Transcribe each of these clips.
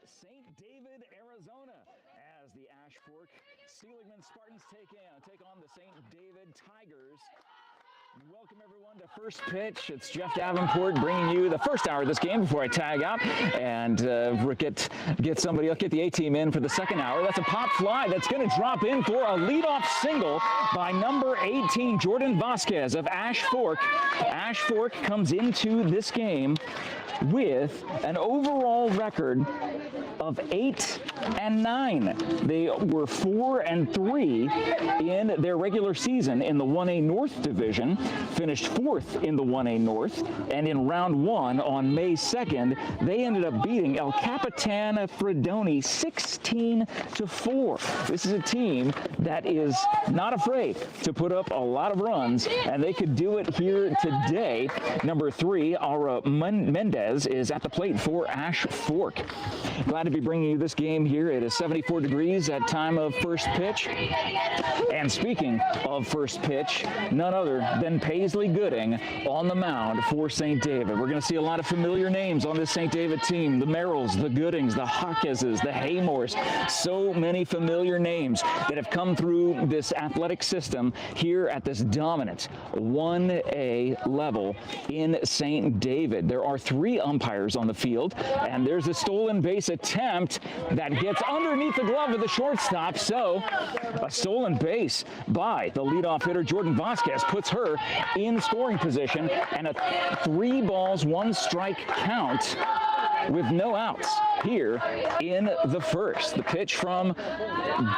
St. David, Arizona, as the Ash Fork Seligman Spartans take on the St. David Tigers. Welcome everyone to First Pitch. It's Jeff Davenport bringing you the first hour of this game before I tag out and get somebody else, get the A-team in for the second hour. That's a pop fly that's going to drop in for a leadoff single by number 18, Jordan Vasquez of Ash Fork. Ash Fork comes into this game with an overall record of 8-9. They were 4-3 in their regular season in the 1A North Division, finished 4th in the 1A North, and in round 1 on May 2nd, they ended up beating El Capitan Fredoni 16-4. This is a team that is not afraid to put up a lot of runs, and they could do it here today. Number 3, Aura Mendez, is at the plate for Ash Fork. Glad to be bringing you this game here. It is 74 degrees at time of first pitch. And speaking of first pitch, none other than Paisley Gooding on the mound for St. David. We're going to see a lot of familiar names on this St. David team. The Merrills, the Goodings, the Hawkeses, the Haymores. So many familiar names that have come through this athletic system here at this dominant 1A level in St. David. There are 3 umpires on the field, and there's a stolen base attempt that gets underneath the glove of the shortstop. So a stolen base by the leadoff hitter Jordan Vasquez puts her in scoring position, and a 3 balls 1 strike count with no outs here in the first. The pitch from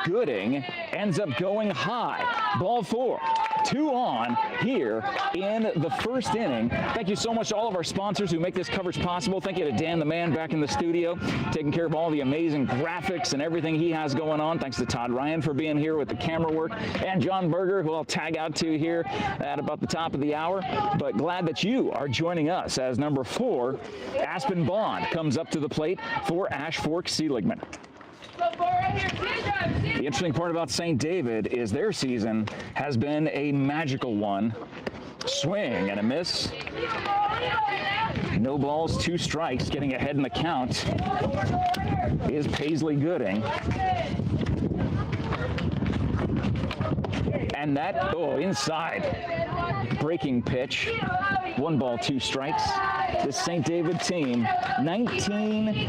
Gooding ends up going high. Ball 4. 2 on here in the first inning. Thank you so much to all of our sponsors who make this coverage possible. Thank you to Dan the Man back in the studio, taking care of all the amazing graphics and everything he has going on. Thanks to Todd Ryan for being here with the camera work, and John Berger, who I'll tag out to here at about the top of the hour. But glad that you are joining us as number 4, Aspen Bond, comes up to the plate for Ash Fork Seligman. The interesting part about St. David is their season has been a magical one. Swing and a miss. No balls, 2 strikes. Getting ahead in the count is Paisley Gooding. And that, inside. Breaking pitch. 1 ball, 2 strikes. This St. David team, 19-5.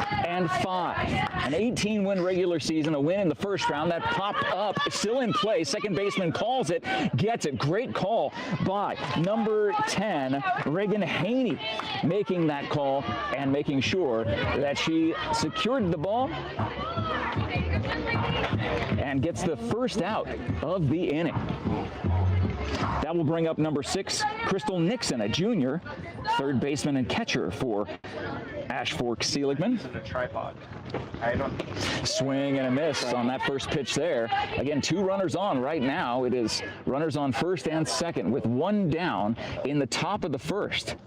An 18-win regular season, a win in the first round. That popped up, still in play. Second baseman calls it, gets it. Great call by number 10, Reagan Haney, making that call and making sure that she secured the ball and gets the first out of the inning. That will bring up number 6, Crystal Nixon, a junior, third baseman and catcher for Ash Fork Seligman. Swing and a miss on that first pitch there. Again, 2 runners on right now. It is runners on first and second with 1 down in the top of the first.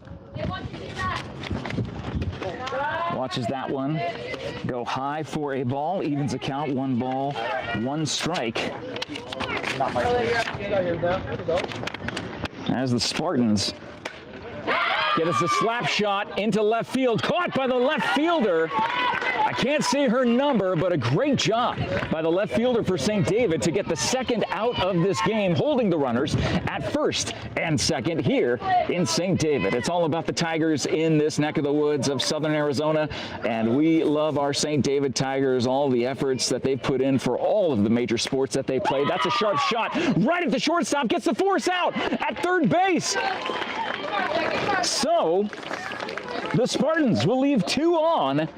Watches that one go high for a ball, evens the count, 1 ball, 1 strike. As the Spartans get us a slap shot into left field, caught by the left fielder. I can't see her number, but a great job by the left fielder for St. David to get the second out of this game, holding the runners at first and second here in St. David. It's all about the Tigers in this neck of the woods of southern Arizona, and we love our St. David Tigers, all the efforts that they've put in for all of the major sports that they play. That's a sharp shot right at the shortstop, gets the force out at third base. So the Spartans will leave 2 on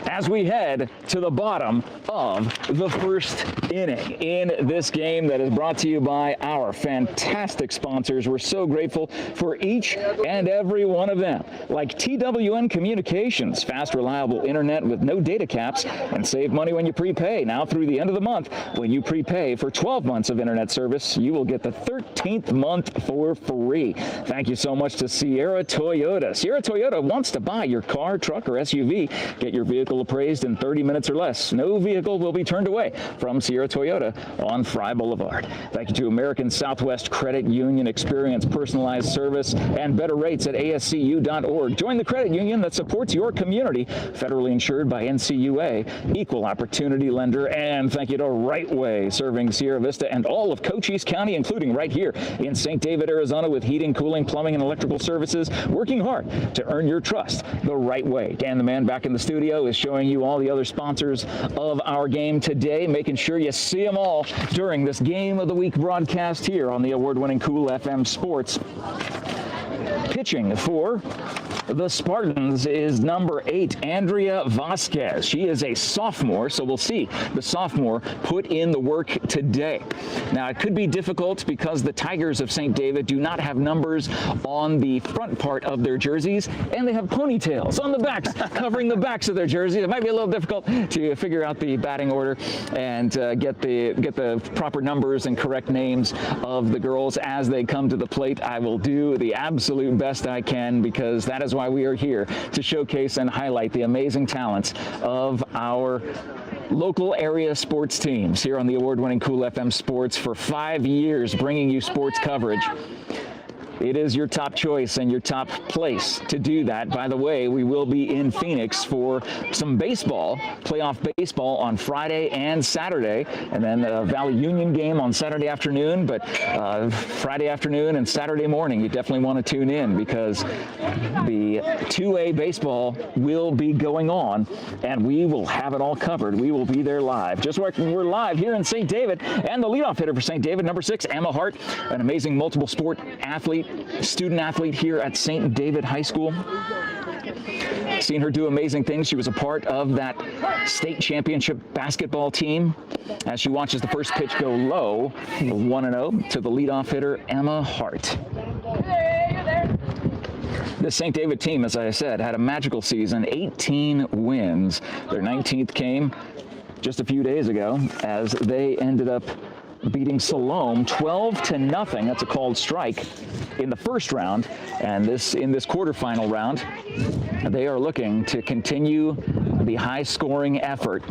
as we head to the bottom of the first inning in this game that is brought to you by our fantastic sponsors. We're so grateful for each and every one of them, like TWN Communications, fast, reliable internet with no data caps, and save money when you prepay. Now through the end of the month, when you prepay for 12 months of internet service, you will get the 13th month for free. Thank you so much to Sierra Toyota. Sierra Toyota wants to buy your car, truck, or SUV. Get your vehicle appraised in 30 minutes or less. No vehicle will be turned away from Sierra Sierra Toyota on Fry Boulevard. Thank you to American Southwest Credit Union. Experience personalized service and better rates at ascu.org. Join the credit union that supports your community. Federally insured by NCUA, equal opportunity lender. And thank you to Right Way, serving Sierra Vista and all of Cochise County, including right here in St. David, Arizona, with heating, cooling, plumbing, and electrical services, working hard to earn your trust the right way. Dan the Man back in the studio is showing you all the other sponsors of our game today, making sure you see them all during this Game of the Week broadcast here on the award-winning Cool FM Sports. Pitching for the Spartans is number 8, Andrea Vasquez. She is a sophomore, so we'll see the sophomore put in the work today. Now, it could be difficult because the Tigers of St. David do not have numbers on the front part of their jerseys, and they have ponytails on the backs, covering the backs of their jerseys. It might be a little difficult to figure out the batting order and get the proper numbers and correct names of the girls as they come to the plate. I will do the absolute best I can, because that is why we are here, to showcase and highlight the amazing talents of our local area sports teams here on the award-winning Cool FM Sports for 5 years, bringing you sports coverage. It is your top choice and your top place to do that. By the way, we will be in Phoenix for some baseball, playoff baseball on Friday and Saturday, and then a Valley Union game on Saturday afternoon. But Friday afternoon and Saturday morning, you definitely want to tune in, because the 2A baseball will be going on, and we will have it all covered. We will be there live, just like we're live here in St. David. And the leadoff hitter for St. David, number 6, Emma Hart, an amazing multiple sport athlete, student athlete here at St. David High School. Seen her do amazing things. She was a part of that state championship basketball team. As she watches the first pitch go low, 1-0 to the leadoff hitter, Emma Hart. The St. David team, as I said, had a magical season, 18 wins. Their 19th came just a few days ago as they ended up beating Siloam 12-0. That's a called strike in the first round, and in this quarterfinal round, they are looking to continue the high-scoring effort.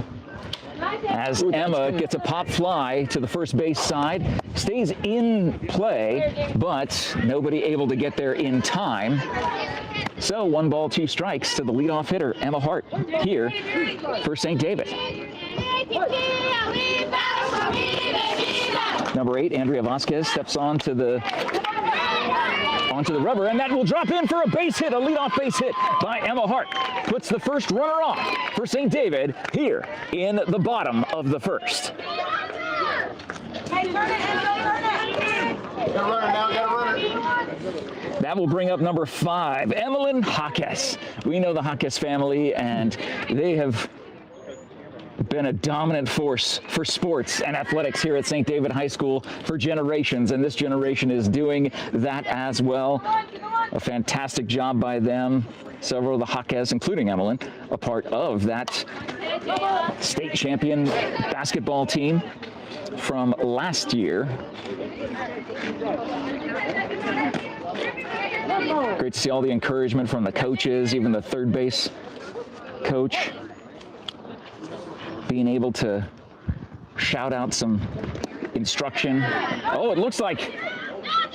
As Emma gets a pop fly to the first base side, stays in play, but nobody able to get there in time. So 1 ball, 2 strikes to the leadoff hitter, Emma Hart, here for St. David. Number 8, Andrea Vasquez, steps onto the rubber, and that will drop in for a base hit, a leadoff base hit by Emma Hart. Puts the first runner off for St. David here in the bottom of the first. That will bring up number 5, Emmeline Hawkes. We know the Hawkes family, and they have been a dominant force for sports and athletics here at St. David High School for generations, and this generation is doing that as well. A fantastic job by them. Several of the Hawkes, including Emmeline, a part of that state champion basketball team from last year. Great to see all the encouragement from the coaches, even the third base coach being able to shout out some instruction. Oh, it looks like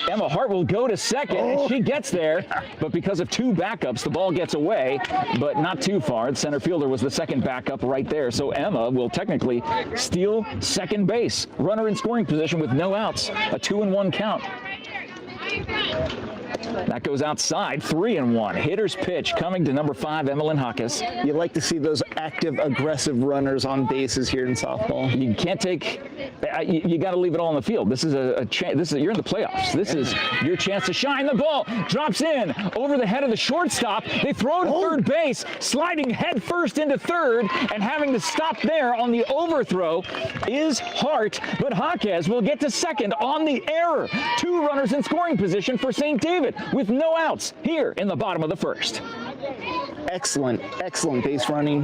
Emma Hart will go to second, and she gets there, but because of 2 backups, the ball gets away, but not too far. The center fielder was the second backup right there, so Emma will technically steal second base. Runner in scoring position with no outs, a 2-1 count. That goes outside, 3-1. Hitter's pitch coming to number 5, Emmeline Hawkes. You like to see those active, aggressive runners on bases here in softball. You can't take. You got to leave it all on the field. This is you're in the playoffs. This is your chance to shine. The ball drops in over the head of the shortstop. They throw to third base, sliding head first into third, and having to stop there on the overthrow is Hart. But Hawkes will get to second on the error. 2 runners in scoring position for St. David with no outs here in the bottom of the first. Excellent base running.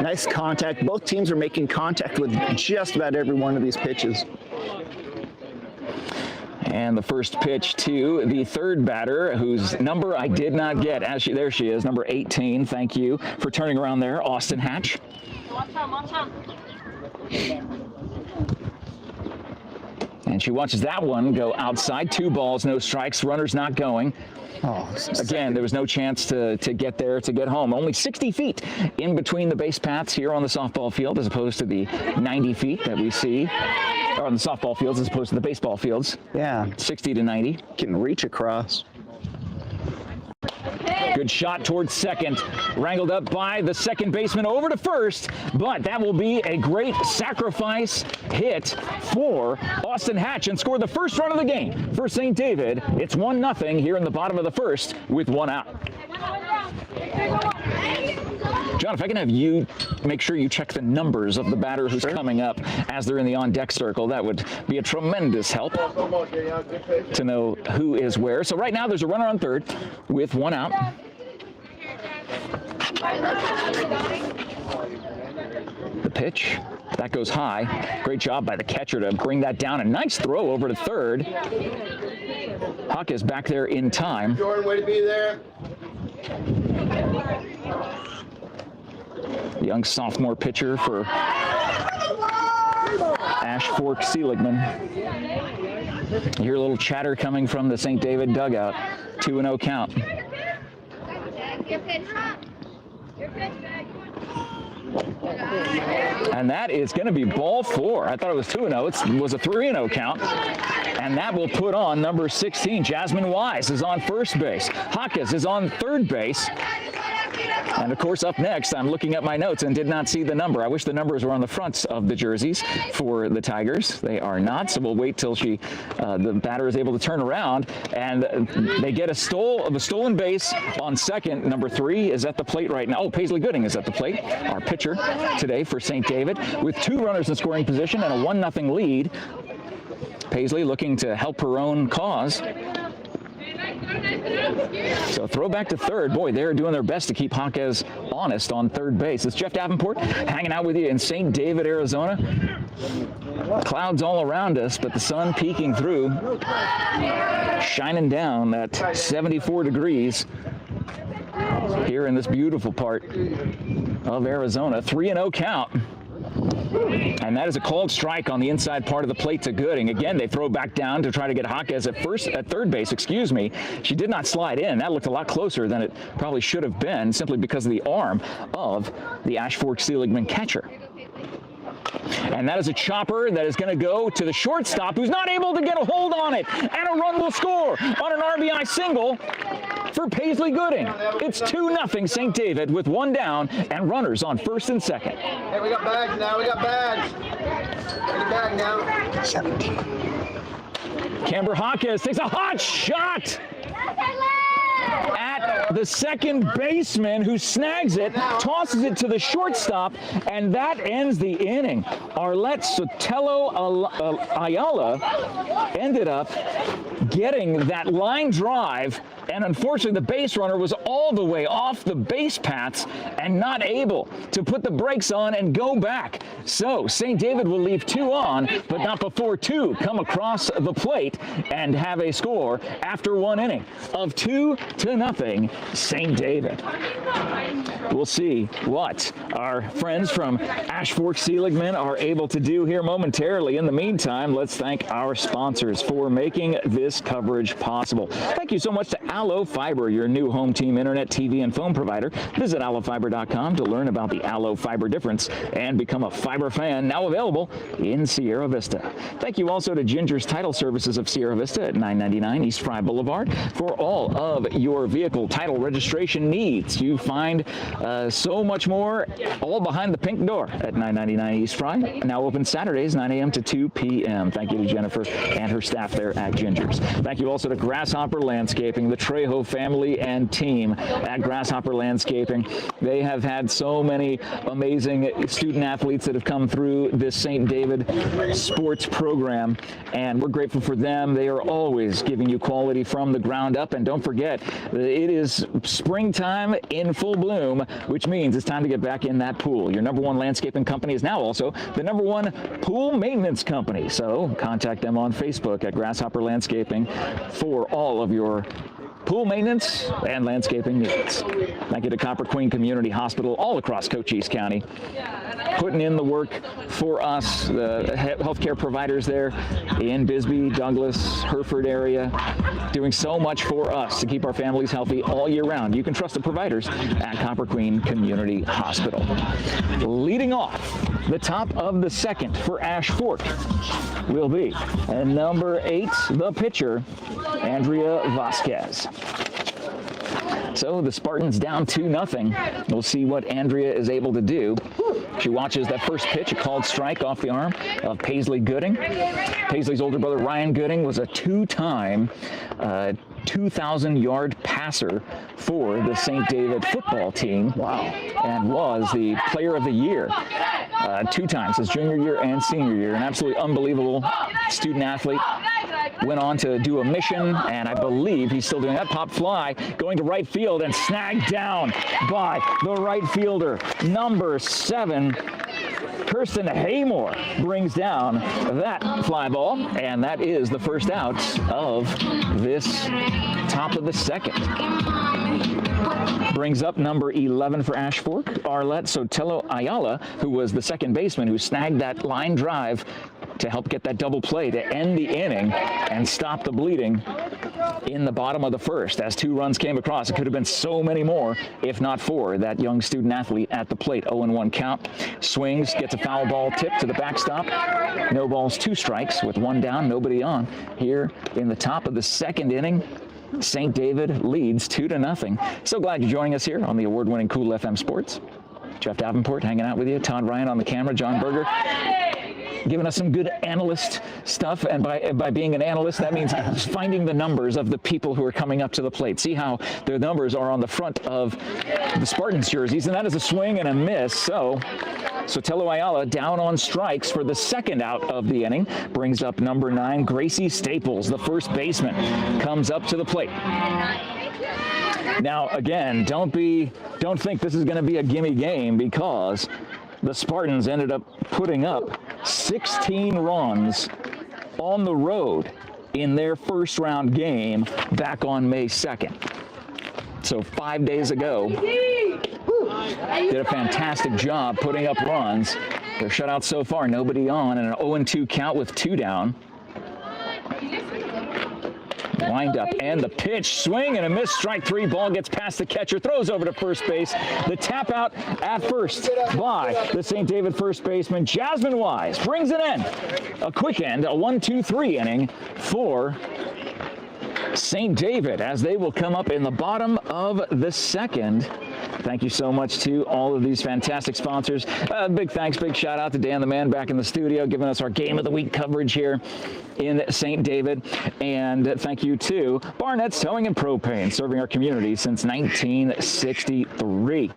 Nice contact. Both teams are making contact with just about every one of these pitches. And the first pitch to the third batter, whose number I did not get. There she is, number 18. Thank you for turning around there, Austin Hatch. And she watches that one go outside. 2 balls, no strikes, runners not going. Oh, Again, there was no chance to get there, to get home. Only 60 feet in between the base paths here on the softball field, as opposed to the 90 feet that we see, or on the softball fields as opposed to the baseball fields. Yeah. 60 to 90. Can reach across. Good shot towards second, wrangled up by the second baseman over to first, but that will be a great sacrifice hit for Austin Hatch and score the first run of the game for St. David. It's 1-0 here in the bottom of the first with 1 out. John, if I can have you make sure you check the numbers of the batter who's coming up as they're in the on-deck circle, that would be a tremendous help to know who is where. So right now there's a runner on third with 1 out. The pitch, that goes high. Great job by the catcher to bring that down. A nice throw over to third. Huck is back there in time. Jordan, way to be there. Young sophomore pitcher for Ash Fork Seligman. You hear a little chatter coming from the St. David dugout. 2-0 count. And that is going to be ball 4. I thought it was 2-0. It was a 3-0 count. And that will put on number 16. Jasmine Wise is on first base. Hawkes is on third base. And of course, up next, I'm looking at my notes and did not see the number. I wish the numbers were on the fronts of the jerseys for the Tigers. They are not, so we'll wait till the batter is able to turn around, and they get a stolen base on second. Number 3 is at the plate right now. Oh, Paisley Gooding is at the plate, our pitcher today for St. David, with 2 runners in scoring position and a 1-0 lead. Paisley looking to help her own cause. So throw back to third. Boy, they're doing their best to keep Hawkes honest on third base. It's Jeff Davenport hanging out with you in St. David, Arizona. Clouds all around us, but the sun peeking through, shining down at 74 degrees here in this beautiful part of Arizona. 3-0 count. And that is a called strike on the inside part of the plate to Gooding. Again, they throw back down to try to get Hawkes at third base, excuse me. She did not slide in. That looked a lot closer than it probably should have been, simply because of the arm of the Ash Fork Seligman catcher. And that is a chopper that is going to go to the shortstop, who's not able to get a hold on it. And a run will score on an RBI single for Paisley Gooding. It's 2-0 St. David with 1 down and runners on first and second. Hey, we got bags now. We got bags. Get a bag now. 17. Camber Hawkes takes a hot shot at the second baseman, who snags it, tosses it to the shortstop, and that ends the inning. Arlette Sotelo Ayala ended up getting that line drive, and unfortunately the base runner was all the way off the base paths and not able to put the brakes on and go back. So St. David will leave 2 on, but not before 2 come across the plate and have a score after 1 inning of 2-0 St. David. We'll see what our friends from Ash Fork Seligman are able to do here momentarily. In the meantime, let's thank our sponsors for making this coverage possible. Thank you so much to Allo Fiber, your new home team internet, TV, and phone provider. Visit allofiber.com to learn about the Allo Fiber difference and become a fiber fan, now available in Sierra Vista. Thank you also to Ginger's Title Services of Sierra Vista at 999 East Fry Boulevard for all of your vehicle title registration needs. You find so much more all behind the pink door at 999 East Fry. Now open Saturdays 9 a.m. to 2 p.m. Thank you to Jennifer and her staff there at Ginger's. Thank you also to Grasshopper Landscaping, the Trejo family and team at Grasshopper Landscaping. They have had so many amazing student athletes that have come through this St. David sports program, and we're grateful for them. They are always giving you quality from the ground up. And don't forget, it is springtime in full bloom, which means it's time to get back in that pool. Your #1 landscaping company is now also the #1 pool maintenance company. So contact them on Facebook at Grasshopper Landscaping for all of your pool maintenance, and landscaping needs. Thank you to Copper Queen Community Hospital all across Cochise County, putting in the work for us, the healthcare providers there in Bisbee, Douglas, Hereford area, doing so much for us to keep our families healthy all year round. You can trust the providers at Copper Queen Community Hospital. Leading off the top of the second for Ash Fork will be number 8, the pitcher, Andrea Vasquez. So the Spartans down 2-0. We'll see what Andrea is able to do. She watches that first pitch, a called strike off the arm of Paisley Gooding. Paisley's older brother, Ryan Gooding, was a 2-time 2,000-yard passer for the St. David football team. Wow. And was the player of the year 2 times, his junior year and senior year. An absolutely unbelievable student athlete. Went on to do a mission, and I believe he's still doing that. Pop fly going to right field and snagged down by the right fielder, number 7. Kirsten Haymore brings down that fly ball, and that is the first out of this top of the second. Brings up number 11 for Ash Fork, Arlette Sotelo Ayala, who was the second baseman who snagged that line drive to help get that double play to end the inning and stop the bleeding in the bottom of the first. As 2 runs came across, it could have been so many more if not for that young student athlete at the plate. 0-1 count, swings, gets a foul ball tip to the backstop. No balls, 2 strikes with 1 down, nobody on. Here in the top of the second inning, St. David leads 2-0. So glad you're joining us here on the award-winning Cool FM Sports. Jeff Davenport hanging out with you, Todd Ryan on the camera, John Berger giving us some good analyst stuff, and by being an analyst, that means finding the numbers of the people who are coming up to the plate. See how their numbers are on the front of the Spartans jerseys, and that is a swing and a miss. So Sotelo Ayala down on strikes for the second out of the inning. Brings up number 9, Gracie Staples, the first baseman, comes up to the plate. Now, again, don't think this is going to be a gimme game, because the Spartans ended up putting up 16 runs on the road in their first round game back on May 2nd. So 5 days ago, did a fantastic job putting up runs. They're shut out so far, nobody on, and an 0-2 count with 2 down. Wind up, and the pitch, swing and a miss, strike 3, ball gets past the catcher, throws over to first base. The tap out at first by the St. David first baseman, Jasmine Wise, brings it in. A quick end, a 1-2-3 inning for St. David, as they will come up in the bottom of the second. Thank you so much to all of these fantastic sponsors. Big thanks, big shout out to Dan the Man back in the studio, giving us our Game of the Week coverage here in St. David. And thank you to Barnett's Towing and Propane, serving our community since 1963.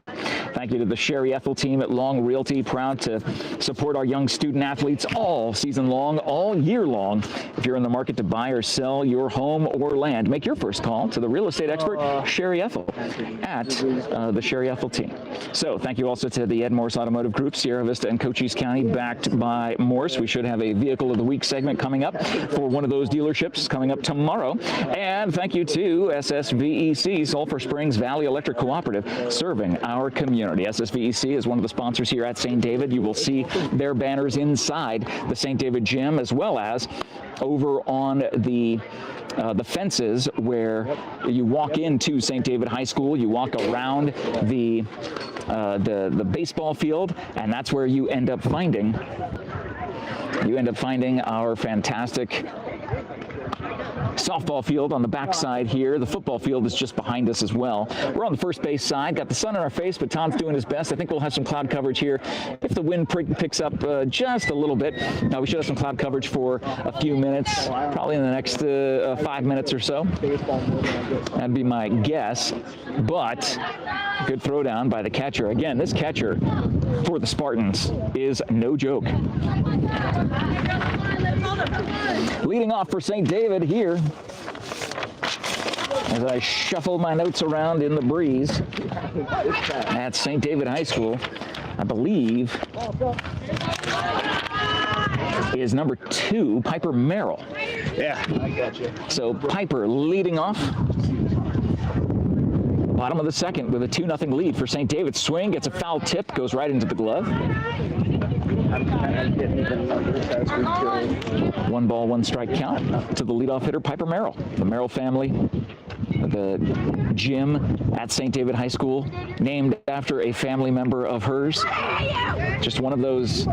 Thank you to the Sherry Ethel team at Long Realty, proud to support our young student athletes all season long, all year long. If you're in the market to buy or sell your home or land, make your first call to the real estate expert, Sherry Ethel, at the Sherry Ethel team. So thank you also to the MORSE Automotive Group, Sierra Vista and Cochise County, backed by Morse. We should have a Vehicle of the Week segment coming up for one of those dealerships coming up tomorrow. And thank you to SSVEC, Sulphur Springs Valley Electric Cooperative, serving our community. SSVEC is one of the sponsors here at St. David. You will see their banners inside the St. David gym, as well as over on the fences where you walk into St. David High School. You walk around the baseball field, and that's where you end up finding our fantastic softball field on the backside here. The football field is just behind us as well. We're on the first base side. Got the sun in our face, but Tom's doing his best. I think we'll have some cloud coverage here. If the wind picks up just a little bit, we should have some cloud coverage for a few minutes, probably in the next 5 minutes or so. That'd be my guess. But good throw down by the catcher. Again, this catcher for the Spartans is no joke. Leading off for St. David here, as I shuffle my notes around in the breeze at St. David High School, I believe is number 2, Piper Merrill. Yeah, I got you. So Piper leading off. Bottom of the second with a 2-0 lead for St. David. Swing, gets a foul tip, goes right into the glove. One ball, one strike count to the leadoff hitter, Piper Merrill. The Merrill family, the gym at St. David High School, named after a family member of hers. Just one of those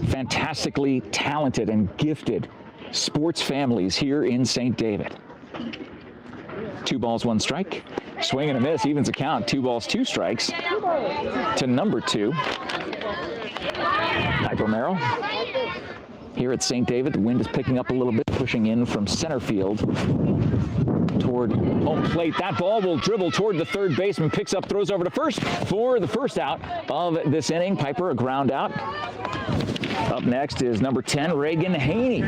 fantastically talented and gifted sports families here in St. David. 2 balls, 1 strike. Swing and a miss, evens the count. 2 balls, 2 strikes to number 2. Piper Merrill. Here at St. David, the wind is picking up a little bit, pushing in from center field toward home plate. That ball will dribble toward the third baseman, picks up, throws over to first for the first out of this inning. Piper, a ground out. Up next is number 10, Reagan Haney.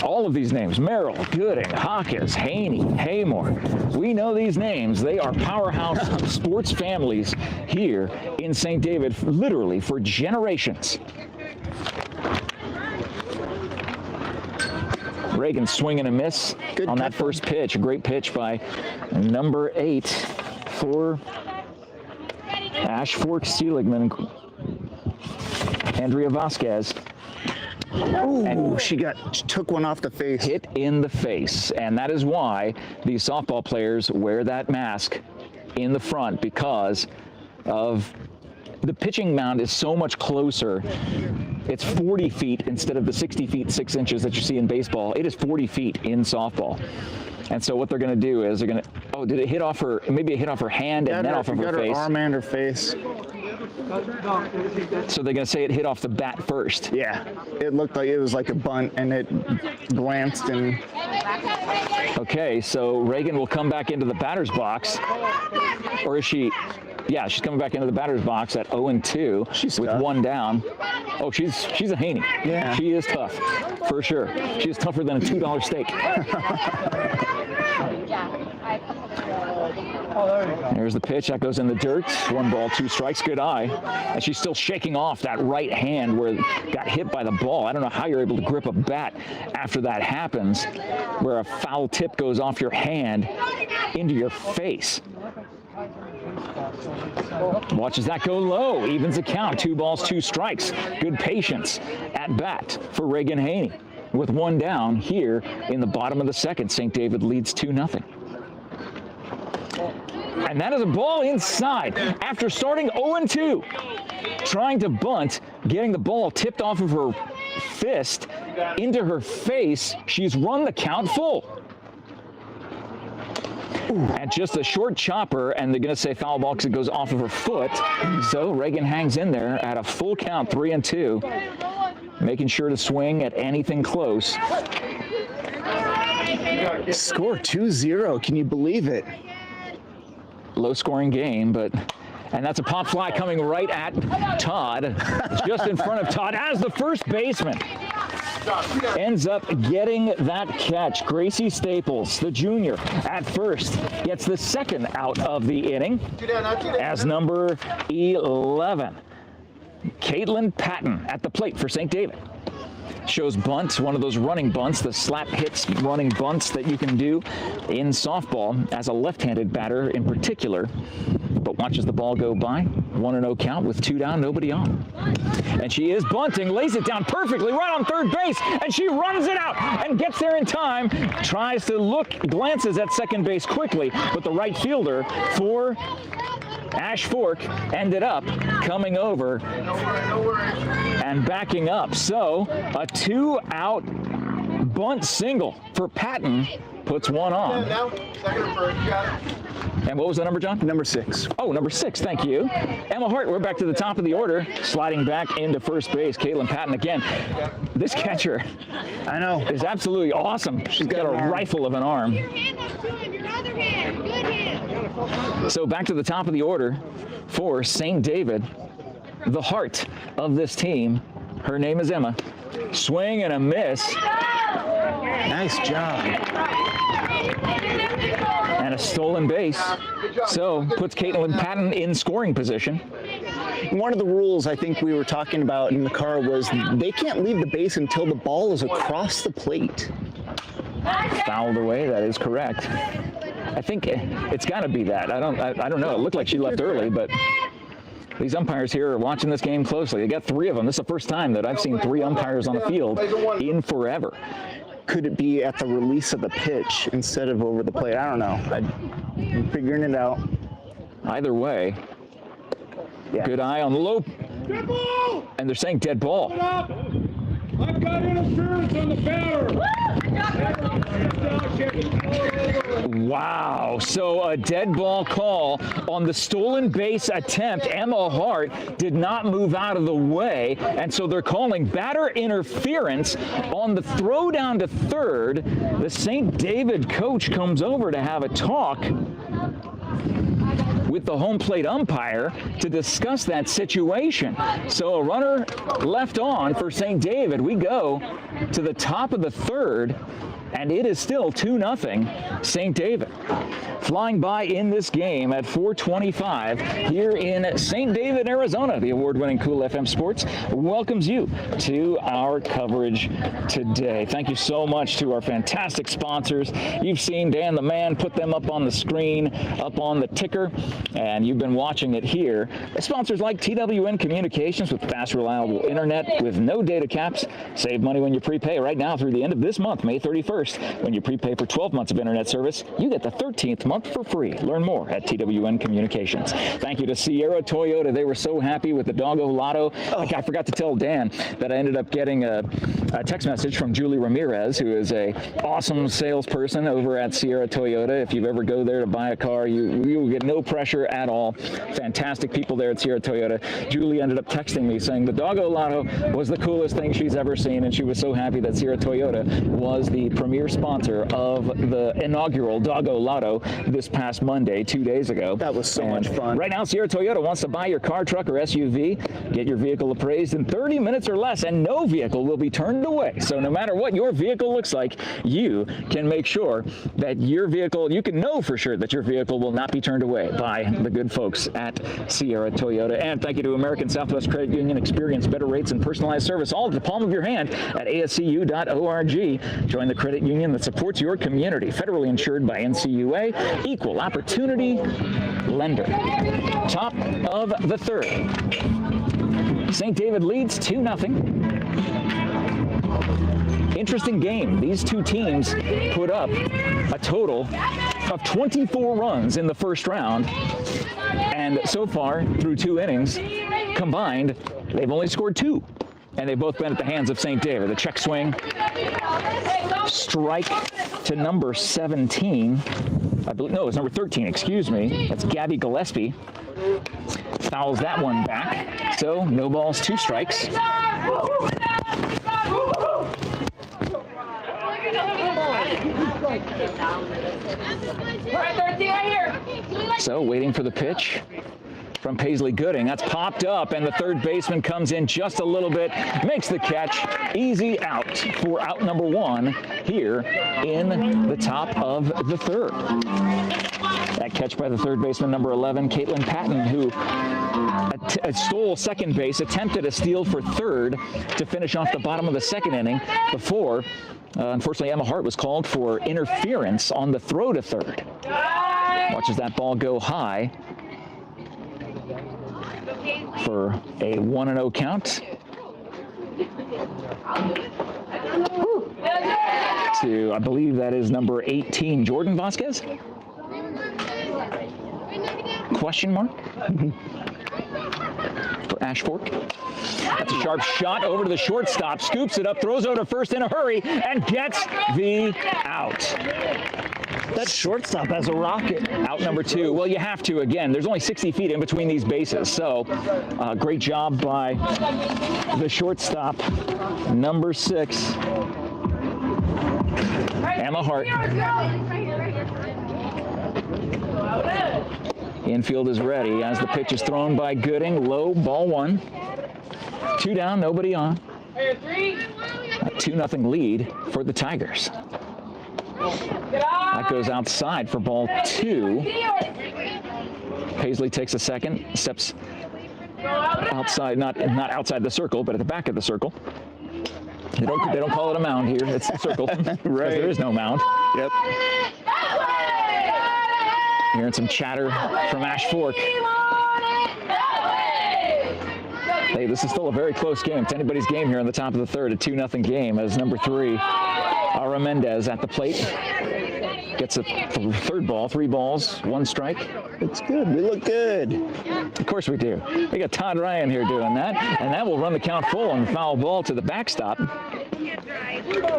All of these names, Merrill, Gooding, Hawkins, Haney, Haymore. We know these names. They are powerhouse sports families here in St. David, literally for generations. Reagan swing and a miss on that first pitch. A great pitch by number 8 for Ash Fork Seligman, Andrea Vasquez. Oh, she took one off the face. Hit in the face, and that is why these softball players wear that mask in the front, because of the pitching mound is so much closer. It's 40 feet instead of the 60 feet 6 inches that you see in baseball. It is 40 feet in softball. And so what they're going to do is they're going to, oh, did it hit off her, maybe it hit off her hand and then off of her face. Her arm and her face. So they're going to say it hit off the bat first. Yeah, it looked like it was like a bunt, and it glanced and... Okay, so Reagan will come back into the batter's box. Or is she... Yeah, she's coming back into the batter's box at 0-2 with 1 down. Oh, she's a Haney. Yeah. She is tough, for sure. She is tougher than a $2 steak. There's the pitch. That goes in the dirt. 1 ball, 2 strikes. Good eye. And she's still shaking off that right hand where it got hit by the ball. I don't know how you're able to grip a bat after that happens, where a foul tip goes off your hand into your face. Watches that go low. Evens the count. 2 balls, 2 strikes. Good patience at bat for Reagan Haney. With 1 down here in the bottom of the second, St. David leads 2-0. And that is a ball inside after starting 0-2. Trying to bunt, getting the ball tipped off of her fist into her face. She's run the count full. And just a short chopper, and they're going to say foul ball because it goes off of her foot. So Reagan hangs in there at a full count, 3-2, making sure to swing at anything close. Score 2-0. Can you believe it? Low-scoring game, and that's a pop fly coming right at Todd, just in front of Todd as the first baseman ends up getting that catch. Gracie Staples, the junior, at first gets the second out of the inning as number 11. Caitlin Patton at the plate for St. David. Shows bunt, one of those running bunts, the slap hits running bunts that you can do in softball as a left-handed batter in particular, but watches the ball go by. 1-0 count with 2 down, nobody on. And she is bunting, lays it down perfectly right on third base, and she runs it out and gets there in time, tries to look, glances at second base quickly, but the right fielder for Ash Fork ended up coming over and backing up. So a 2-out bunt single for Patton puts 1 on. And what was the number, John? Number 6. Oh, number 6, thank you. Emma Hart, we're back to the top of the order. Sliding back into first base, Caitlin Patton again. This catcher, I know, is absolutely awesome. She's got a rifle of an arm. So back to the top of the order for St. David, the heart of this team. Her name is Emma. Swing and a miss. Nice job. And a stolen base. So puts Caitlin Patton in scoring position. One of the rules I think we were talking about in the car was they can't leave the base until the ball is across the plate. Fouled away, that is correct. I think it's got to be that. I don't know. It looked like she left early, but these umpires here are watching this game closely. They got 3 of them. This is the first time that I've seen 3 umpires on the field in forever. Could it be at the release of the pitch instead of over the plate? I don't know. I'm figuring it out. Either way, Yeah. good eye on the low. And they're saying dead ball. I've got interference on the batter. Wow, so a dead ball call on the stolen base attempt. Emma Hart did not move out of the way, and so they're calling batter interference on the throw down to third. The St. David coach comes over to have a talk with the home plate umpire to discuss that situation. So a runner left on for St. David. We go to the top of the third, and it is still 2-0 St. David. Flying by in this game at 4:25 here in St. David, Arizona. The award-winning Cool FM Sports welcomes you to our coverage today. Thank you so much to our fantastic sponsors. You've seen Dan the Man put them up on the screen, up on the ticker, and you've been watching it here. Sponsors like TWN Communications with fast, reliable internet with no data caps. Save money when you prepay right now through the end of this month, May 31st. When you prepay for 12 months of internet service, you get the 13th month for free. Learn more at TWN Communications. Thank you to Sierra Toyota. They were so happy with the Doggo Lotto. I forgot to tell Dan that I ended up getting a text message from Julie Ramirez, who is a awesome salesperson over at Sierra Toyota. If you ever go there to buy a car, you will get no pressure at all. Fantastic people there at Sierra Toyota. Julie ended up texting me saying the Doggo Lotto was the coolest thing she's ever seen, and she was so happy that Sierra Toyota was the premier sponsor of the inaugural Doggo Lotto this past Monday, 2 days ago. That was so much fun. Right now, Sierra Toyota wants to buy your car, truck, or SUV. Get your vehicle appraised in 30 minutes or less, and no vehicle will be turned away. So no matter what your vehicle looks like, you can make sure that your vehicle, you can know for sure that your vehicle will not be turned away by the good folks at Sierra Toyota. And thank you to American Southwest Credit Union. Experience better rates and personalized service all at the palm of your hand at ascu.org. Join the credit union that supports your community. Federally insured by NCUA. Equal opportunity lender. Top of the third. St. David leads 2-0. Interesting game. These two teams put up a total of 24 runs in the first round. And so far, through 2 innings combined, they've only scored 2. And they've both been at the hands of St. David. The check swing, strike to number 17. I believe, no, it's number 13, excuse me. That's Gabby Gillespie. Fouls that one back. So, no balls, 2 strikes. So, waiting for the pitch from Paisley Gooding. That's popped up, and the third baseman comes in just a little bit, makes the catch. Easy out for out number 1 here in the top of the third. That catch by the third baseman, number 11, Caitlin Patton, who stole second base, attempted a steal for third to finish off the bottom of the second inning before, unfortunately, Emma Hart was called for interference on the throw to third. Watches that ball go high for a 1-0 count to, I believe that is number 18, Jordan Vasquez? Question mark? For Ash Fork. That's a sharp shot over to the shortstop, scoops it up, throws over to first in a hurry, and gets the out. That shortstop has a rocket. Out number 2. Well, you have to. Again, there's only 60 feet in between these bases. So, great job by the shortstop, number 6, Emma Hart. Infield is ready as the pitch is thrown by Gooding. Low, ball 1. 2 down, nobody on. A 2-0 lead for the Tigers. That goes outside for ball 2. Paisley takes a second, steps outside, not outside the circle, but at the back of the circle. They don't call it a mound here. It's the circle. Right. There is no mound. Yep. Hearing some chatter from Ash Fork. Hey, this is still a very close game. It's anybody's game here on the top of the third, a 2-0 game as number 3, Ara Mendez at the plate. Gets a third ball, 3 balls, 1 strike. It's good. We look good. Of course we do. We got Todd Ryan here doing that, and that will run the count full on the foul ball to the backstop.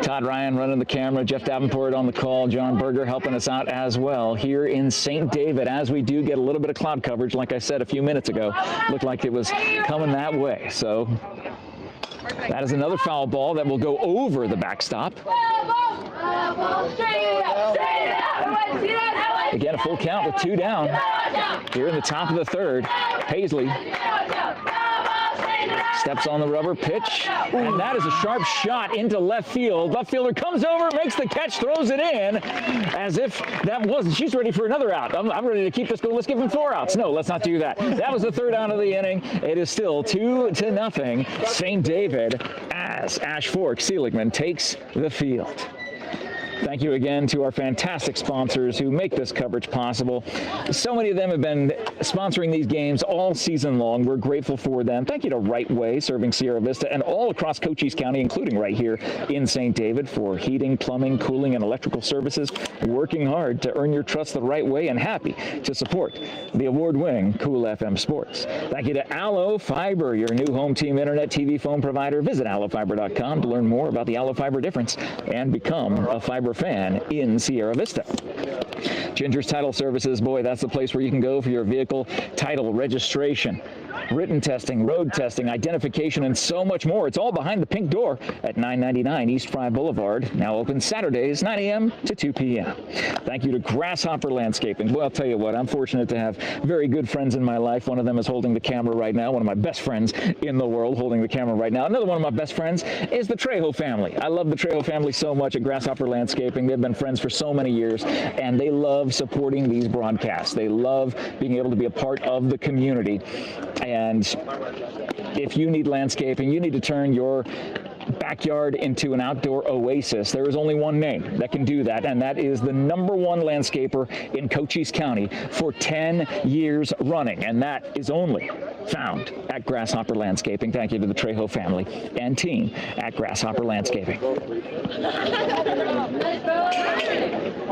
Todd Ryan running the camera, Jeff Davenport on the call, John Berger helping us out as well here in St. David as we do get a little bit of cloud coverage, like I said a few minutes ago. Looked like it was coming that way. So that is another foul ball that will go over the backstop. Again, a full count with 2 down here in the top of the third. Paisley steps on the rubber, pitch, and that is a sharp shot into left field. Left fielder comes over, makes the catch, throws it in, as if that wasn't, she's ready for another out. I'm ready to keep this going. Let's give him 4 outs. No, let's not do that. That was the 3rd out of the inning. It is still 2-0 St. David as Ash Fork Seligman takes the field. Thank you again to our fantastic sponsors who make this coverage possible. So many of them have been sponsoring these games all season long. We're grateful for them. Thank you to Right Way, serving Sierra Vista and all across Cochise County, including right here in St. David, for heating, plumbing, cooling, and electrical services. Working hard to earn your trust the right way, and happy to support the award-winning Cool FM Sports. Thank you to Allo Fiber, your new home team internet TV phone provider. Visit allofiber.com to learn more about the Allo Fiber difference and become a fiber fan in Sierra Vista. Ginger's Title Services, boy, that's the place where you can go for your vehicle title registration, written testing, road testing, identification, and so much more. It's all behind the pink door at 999 East Fry Boulevard, now open Saturdays 9 a.m. to 2 p.m. Thank you to Grasshopper Landscaping. Well, I'll tell you what, I'm fortunate to have very good friends in my life. One of them is holding the camera right now, one of my best friends in the world holding the camera right now. Another one of my best friends is the Trejo family. I love the Trejo family so much at Grasshopper Landscaping. They've been friends for so many years, and they love supporting these broadcasts. They love being able to be a part of the community. And if you need landscaping, you need to turn your backyard into an outdoor oasis. There is only one name that can do that, and that is the #1 landscaper in Cochise County for 10 years running, and that is only found at Grasshopper Landscaping. Thank you to the Trejo family and team at Grasshopper Landscaping.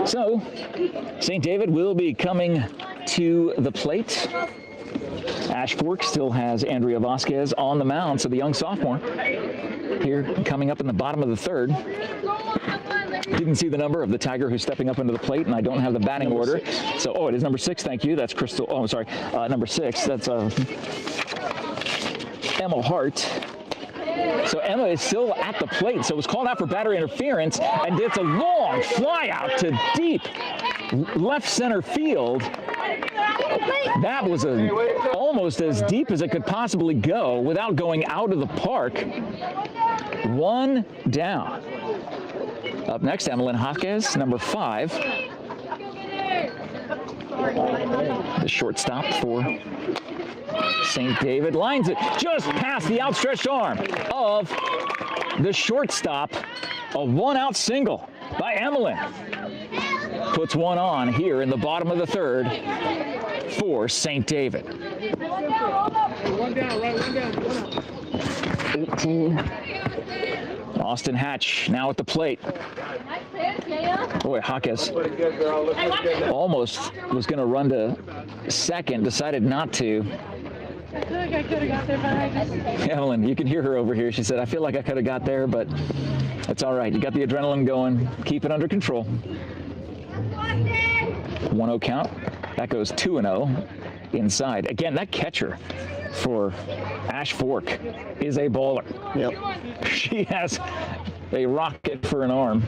So, St. David will be coming to the plate. Ash Fork still has Andrea Vasquez on the mound, so the young sophomore here coming up in the bottom of the third. Didn't see the number of the Tiger who's stepping up into the plate, and I don't have the batting order. So, oh, it is number 6, thank you. That's Crystal, oh, I'm sorry, number 6. That's Emma Hart. So Emma is still at the plate, so it was called out for batter interference, and it's a long fly out to deep left center field. That was almost as deep as it could possibly go without going out of the park. 1 down. Up next, Emmeline Hawkes, number 5. The shortstop for St. David lines it just past the outstretched arm of the shortstop. A 1-out single by Emmeline. Puts 1 on here in the bottom of the third for St. David. 1 down, right, 1 down, 18. Austin Hatch now at the plate. Boy, Hawkes almost was going to run to second, decided not to. I feel like I could have got there, but I just... Evelyn, you can hear her over here. She said, I feel like I could have got there, but it's all right. You got the adrenaline going. Keep it under control. 1-0 count. That goes 2-0 inside. Again, that catcher for Ash Fork is a baller. Yep. She has a rocket for an arm.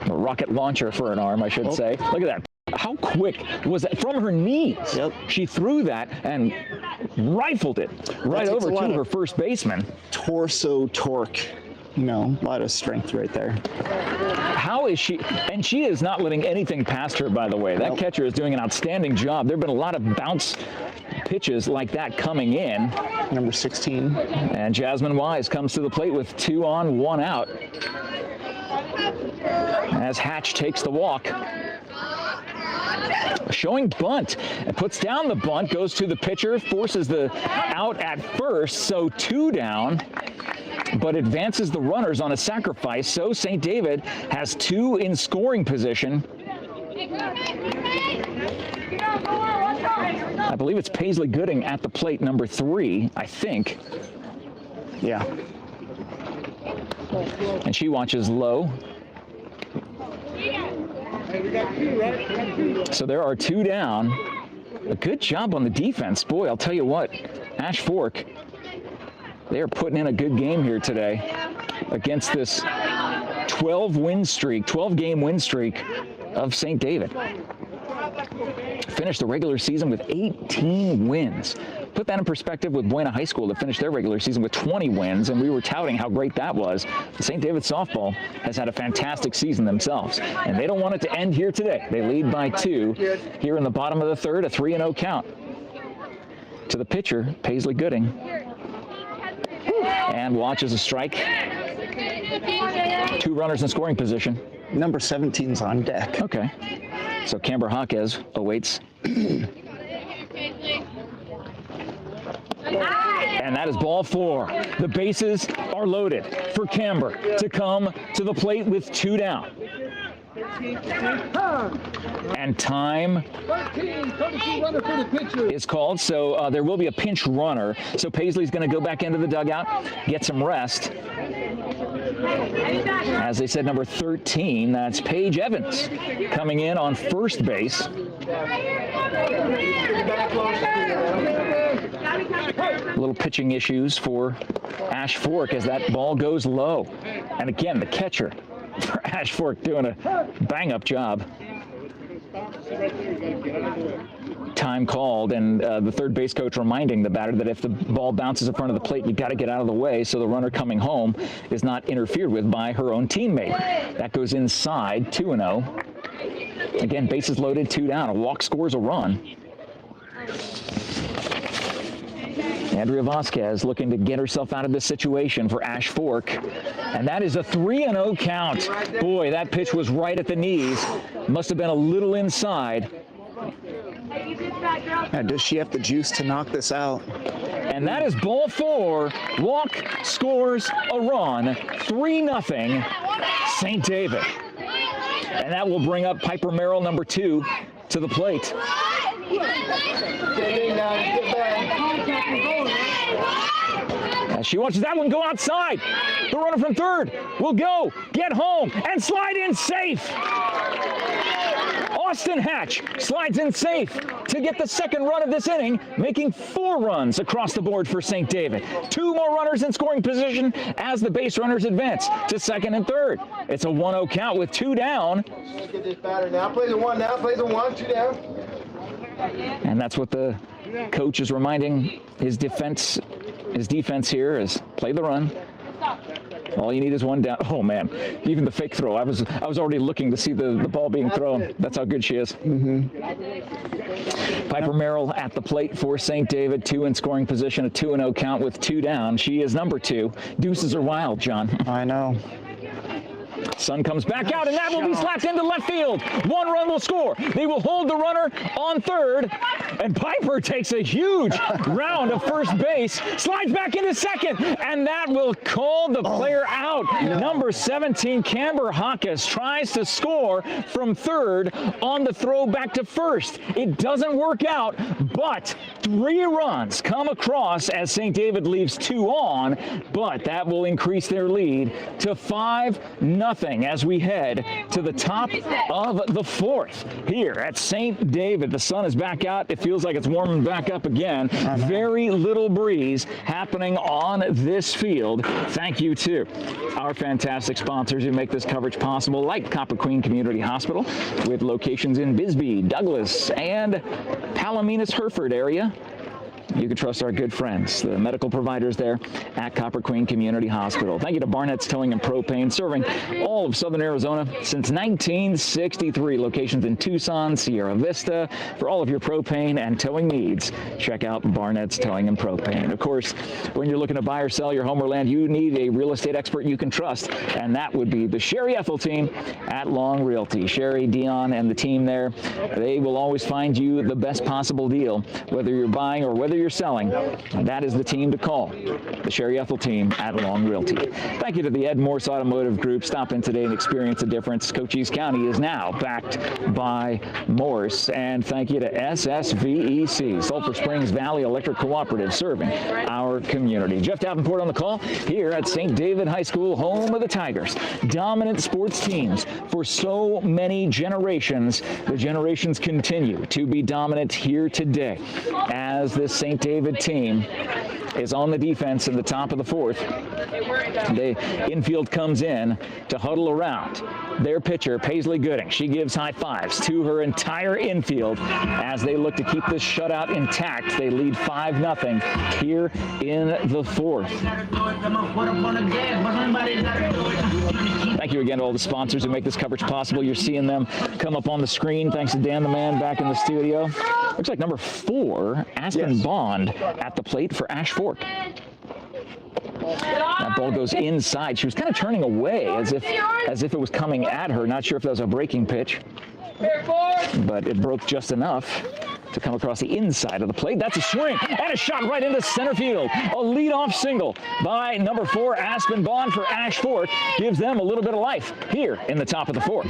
A rocket launcher for an arm, I should say. Look at that. How quick was that from her knees? Yep. She threw that and rifled it right over to her first baseman. Torso torque. You know, a lot of strength right there. How is she? And she is not letting anything past her, by the way. That catcher is doing an outstanding job. There have been a lot of bounce pitches like that coming in. Number 16. And Jasmine Wise comes to the plate with 2 on, 1 out. as Hatch takes the walk. Showing bunt, and puts down the bunt, goes to the pitcher, forces the out at first, so 2 down, but advances the runners on a sacrifice, so St. David has 2 in scoring position. I believe it's Paisley Gooding at the plate, number 3, I think. Yeah. And she watches low. So there are 2 down. A good job on the defense. Boy, I'll tell you what, Ash Fork, they are putting in a good game here today against this 12-game win streak of St. David. Finished the regular season with 18 wins. Put that in perspective with Buena High School that finished their regular season with 20 wins, and we were touting how great that was. St. David softball has had a fantastic season themselves, and they don't want it to end here today. They lead by 2 here in the bottom of the third, a 3-0 count. To the pitcher, Paisley Gooding. And watches a strike. 2 runners in scoring position. Number 17's on deck. Okay. So Camber Jaquez awaits. And that is ball 4. The bases are loaded for Camber to come to the plate with 2 down. And time is called, so there will be a pinch runner. So Paisley's going to go back into the dugout, get some rest. As they said, number 13, that's Paige Evans coming in on first base. Little pitching issues for Ash Fork as that ball goes low. And again, the catcher for Ash Fork doing a bang-up job. Time called, and the third base coach reminding the batter that if the ball bounces in front of the plate, you got to get out of the way so the runner coming home is not interfered with by her own teammate. That goes inside, 2-0. Again, bases loaded, 2 down. A walk scores a run. Andrea Vasquez looking to get herself out of this situation for Ash Fork. And that is a 3-0 count. Boy, that pitch was right at the knees. Must have been a little inside. Now, does she have the juice to knock this out? And that is ball 4. Walk scores a run. 3-0 St. David. And that will bring up Piper Merrill, number 2, to the plate. As she watches that one go outside. The runner from third will go, get home, and slide in safe. Austin Hatch slides in safe to get the second run of this inning, making 4 runs across the board for St. David. 2 more runners in scoring position as the base runners advance to second and third. It's a 1-0 count with 2 down. Get this batter now. Plays a 1 now. Plays a 1, 2 down. And that's what the coach is reminding his defense here is play the run. All you need is 1 down. Oh man, even the fake throw. I was already looking to see the ball being thrown. That's how good she is. Piper Merrill at the plate for St. David, 2 in scoring position, a 2-0 count with 2 down. She is number 2. Deuces are wild, John. I know. Sun comes back out, and that will be slapped into left field. 1 run will score. They will hold the runner on third, and Piper takes a huge round of first base, slides back into second, and that will call the player out. No. Number 17, Camber Jaquez, tries to score from third on the throw back to first. It doesn't work out, but 3 runs come across as St. David leaves 2 on, but that will increase their lead to 5-0 as we head to the top of the 4th here at St. David. The sun is back out. It feels like it's warming back up again. Very little breeze happening on this field. Thank you to our fantastic sponsors who make this coverage possible, like Copper Queen Community Hospital with locations in Bisbee, Douglas, and Palominas, Hereford area. You can trust our good friends, the medical providers there at Copper Queen Community Hospital. Thank you to Barnett's Towing and Propane, serving all of Southern Arizona since 1963. Locations in Tucson, Sierra Vista. For all of your propane and towing needs, check out Barnett's Towing and Propane. Of course, when you're looking to buy or sell your home or land, you need a real estate expert you can trust, and that would be the Sherry Ethel team at Long Realty. Sherry, Dion, and the team there, they will always find you the best possible deal, whether you're buying or whether you're selling. That is the team to call, the Sherry Ethel team at Long Realty. Thank you to the MORSE Automotive Group. Stop in today and experience the difference. Cochise County is now backed by MORSE. And thank you to SSVEC, Sulphur Springs Valley Electric Cooperative, serving our community. Jeff Davenport on the call here at St. David High School, home of the Tigers. Dominant sports teams for so many generations. The generations continue to be dominant here today as this St. David team is on the defense in the top of the fourth. The infield comes in to huddle around their pitcher, Paisley Gooding. She gives high fives to her entire infield as they look to keep this shutout intact. They lead 5-0 here in the fourth. Thank you again to all the sponsors who make this coverage possible. You're seeing them come up on the screen. Thanks to Dan the Man back in the studio. Looks like number 4, Aspen Bond at the plate for Ash Fork. That ball goes inside. She was kind of turning away as if it was coming at her. Not sure if that was a breaking pitch, but it broke just enough to come across the inside of the plate. That's a swing and a shot right into center field. A leadoff single by number 4, Aspen Bond for Ash Fork. Gives them a little bit of life here in the top of the fourth.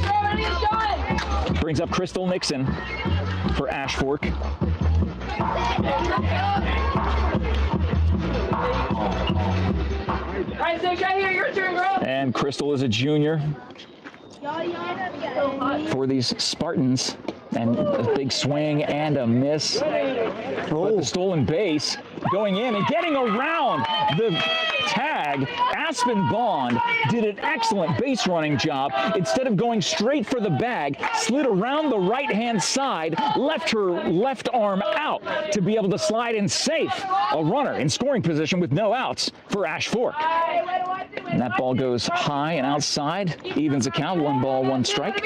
Brings up Crystal Nixon for Ash Fork. And Crystal is a junior for these Spartans. And a big swing and a miss. But the stolen base going in and getting around the tag. Aspen Bond did an excellent base running job. Instead of going straight for the bag, slid around the right-hand side, left her left arm out to be able to slide in safe. A runner in scoring position with no outs for Ash Fork. And that ball goes high and outside. Evens the count, 1 ball, 1 strike.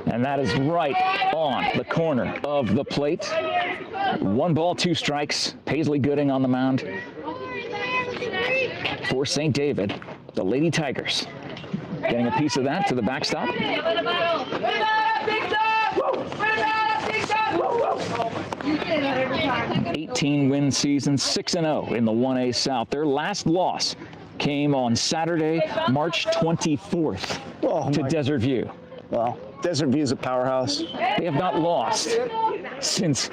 And that is right on the corner of the plate. 1 ball, 2 strikes. Paisley Gooding on the mound for St. David. The Lady Tigers getting a piece of that to the backstop. 18-win season, 6-0 in the 1A South. Their last loss came on Saturday, March 24th to Desert View. Well, Desert View is a powerhouse. They have not lost since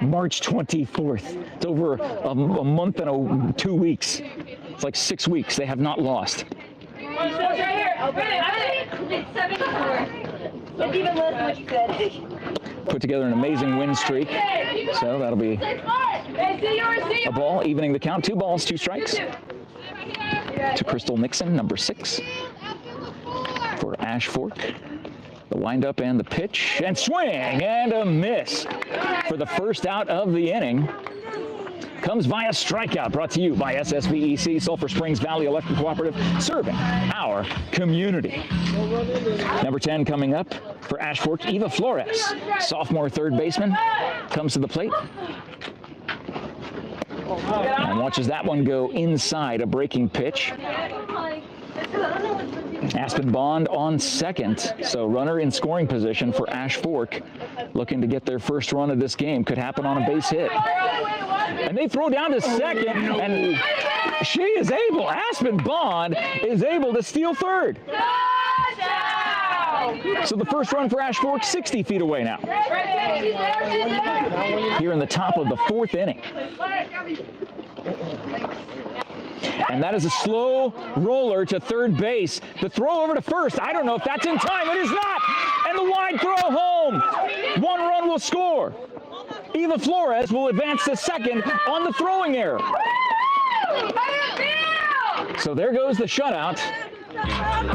March 24th. It's over a month and 2 weeks. It's like 6 weeks. They have not lost. Put together an amazing win streak. So that'll be a ball, evening the count. 2 balls, 2 strikes to Crystal Nixon, number 6 for Ash Fork. The windup and the pitch and swing and a miss for the first out of the inning. Comes via strikeout, brought to you by SSVEC, Sulphur Springs Valley Electric Cooperative, serving our community. Number 10 coming up for Ash Fork, Eva Flores, sophomore third baseman, comes to the plate. And watches that one go inside, a breaking pitch. Aspen Bond on second, so runner in scoring position for Ash Fork, looking to get their first run of this game. Could happen on a base hit. And they throw down to second, and she is able, Aspen Bond is able to steal third. So the first run for Ash Fork, 60 feet away now. Here in the top of the 4th inning. And that is a slow roller to third base. The throw over to first. I don't know if that's in time. It is not. And the wide throw home. 1 run will score. Eva Flores will advance to second on the throwing error. So there goes the shutout.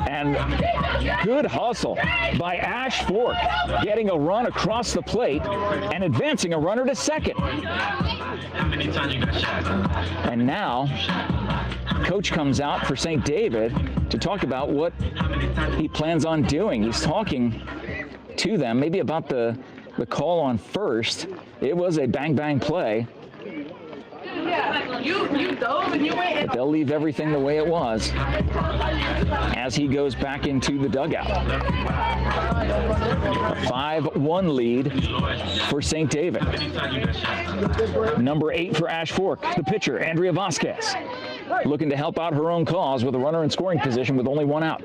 And good hustle by Ash Fork, getting a run across the plate and advancing a runner to second. And now, coach comes out for St. David to talk about what he plans on doing. He's talking to them, maybe about the call on first. It was a bang play. But they'll leave everything the way it was as he goes back into the dugout. A 5-1 lead for St. David. Number 8 for Ash Fork, the pitcher, Andrea Vasquez, looking to help out her own cause with a runner in scoring position with only 1 out.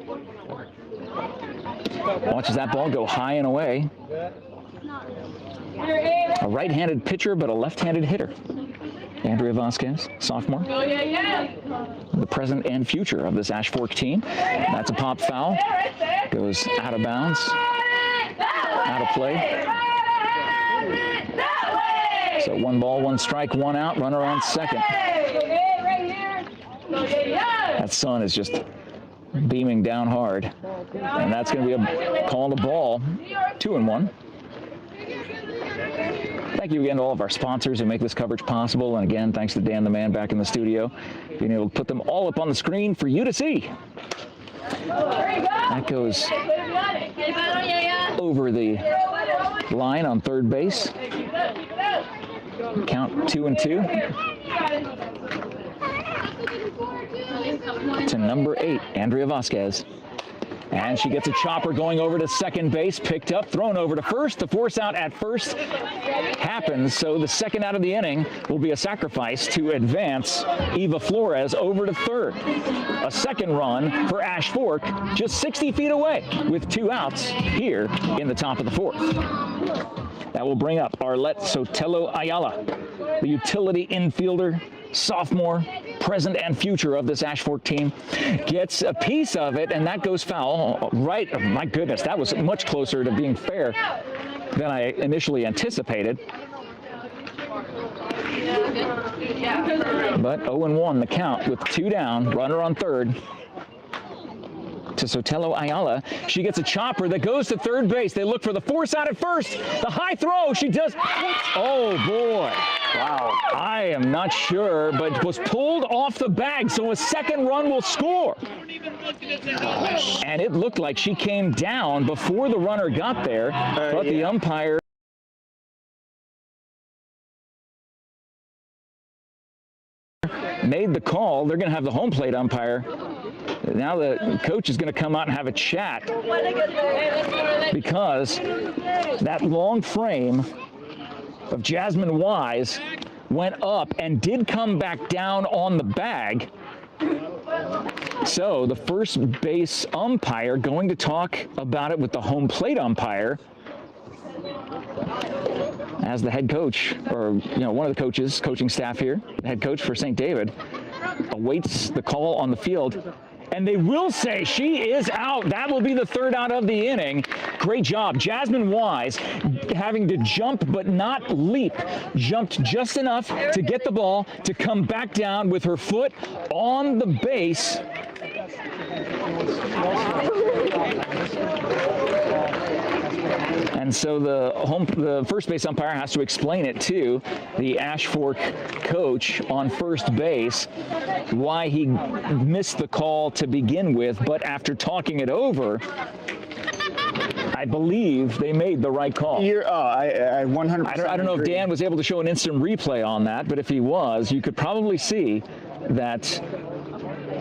Watches that ball go high and away. A right-handed pitcher, but a left-handed hitter. Andrea Vasquez, sophomore. The present and future of this Ash Fork team. That's a pop foul. Goes out of bounds. Out of play. So 1 ball, 1 strike, 1 out. Runner on second. That sun is just beaming down hard. And that's going to be a call to ball. 2-1. Thank you again to all of our sponsors who make this coverage possible. And again, thanks to Dan the Man back in the studio, being able to put them all up on the screen for you to see. That goes over the line on third base. Count 2-2. To number 8, Andrea Vasquez. And she gets a chopper going over to second base, picked up, thrown over to first. The force out at first happens, so the second out of the inning will be a sacrifice to advance Eva Flores over to third. A second run for Ash Fork, just 60 feet away with 2 outs here in the top of the 4th. That will bring up Arlette Sotelo Ayala, the utility infielder, sophomore, present and future of this Ash Fork team, gets a piece of it, and that goes foul. Right, oh my goodness, that was much closer to being fair than I initially anticipated. But 0-1 the count with 2 down, runner on third. To Sotelo Ayala, she gets a chopper that goes to third base. They look for the force out at first. The high throw, she does. Oh boy, wow. I am not sure, but was pulled off the bag, so a second run will score. And it looked like she came down before the runner got there, but the umpire made the call. They're going to have the home plate umpire. Now the coach is going to come out and have a chat because that long frame of Jasmine Wise went up and did come back down on the bag. So the first base umpire going to talk about it with the home plate umpire as the head coach, or one of the coaches, coaching staff here, the head coach for St. David, awaits the call on the field. And they will say she is out. That will be the third out of the inning. Great job. Jasmine Wise having to jump but not leap. Jumped just enough to get the ball to come back down with her foot on the base. And so the first base umpire has to explain it to the Ash Fork coach on first base why he missed the call to begin with, but after talking it over, I believe they made the right call. I 100%. I don't know if Dan was able to show an instant replay on that, but if he was, you could probably see that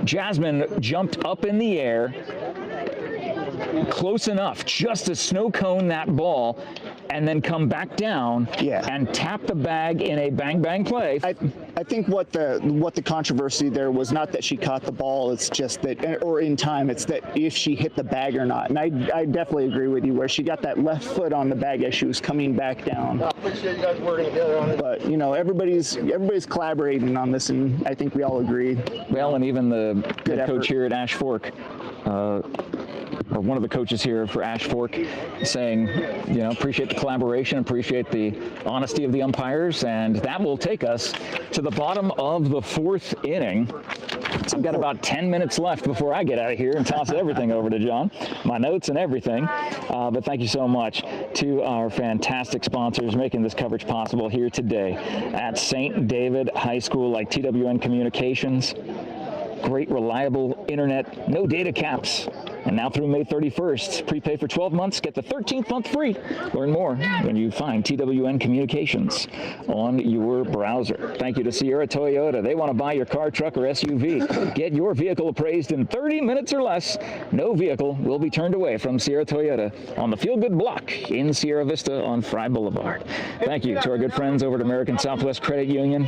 Jasmine jumped up in the air close enough just to snow cone that ball and then come back down and tap the bag in a bang play. I think what the controversy there was not that she caught the ball, it's just that, or in time, it's that if she hit the bag or not. And I definitely agree with you where she got that left foot on the bag as she was coming back down. I appreciate you guys working together on it. But everybody's collaborating on this, and I think we all agree. Well, and even the head coach here at Ash Fork, or one of the coaches here for Ash Fork, saying, appreciate the collaboration, appreciate the honesty of the umpires, and that will take us to the bottom of the 4th inning. I've got about 10 minutes left before I get out of here and toss everything over to John, my notes and everything. But thank you so much to our fantastic sponsors making this coverage possible here today at St. David High School, like TWN Communications. Great, reliable internet, no data caps. And now through May 31st, prepay for 12 months, get the 13th month free. Learn more when you find TWN Communications on your browser. Thank you to Sierra Toyota. They want to buy your car, truck, or SUV. Get your vehicle appraised in 30 minutes or less. No vehicle will be turned away from Sierra Toyota on the Feel Good Block in Sierra Vista on Fry Boulevard. Thank you to our good friends over at American Southwest Credit Union.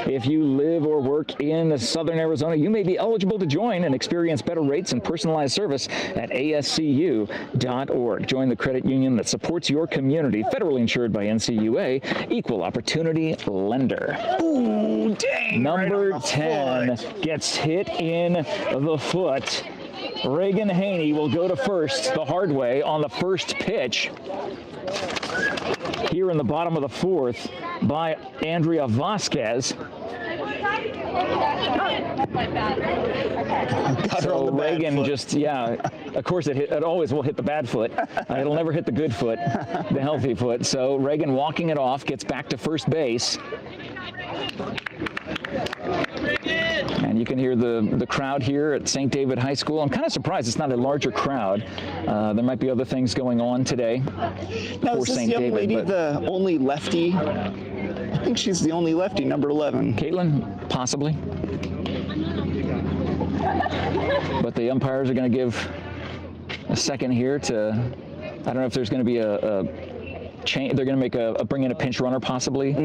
If you live or work in Southern Arizona, you may be eligible to join and experience better rates and personalized service at ascu.org. Join the credit union that supports your community, federally insured by NCUA, equal opportunity lender. Ooh, dang. Number 10 gets hit in the foot. Reagan Haney will go to first the hard way on the first pitch. Here in the bottom of the fourth by Andrea Vasquez. So Reagan just, of course it always will hit the bad foot. It'll never hit the good foot, the healthy foot. So Reagan walking it off, gets back to first base. And you can hear the crowd here at St. David High School. I'm kind of surprised it's not a larger crowd. There might be other things going on today. Now, is this St. young David, lady the only lefty? I think she's the only lefty, number 11. Caitlin, possibly. But the umpires are going to give a second here to, I don't know if there's going to be a change. They're going to bring in a pinch runner possibly.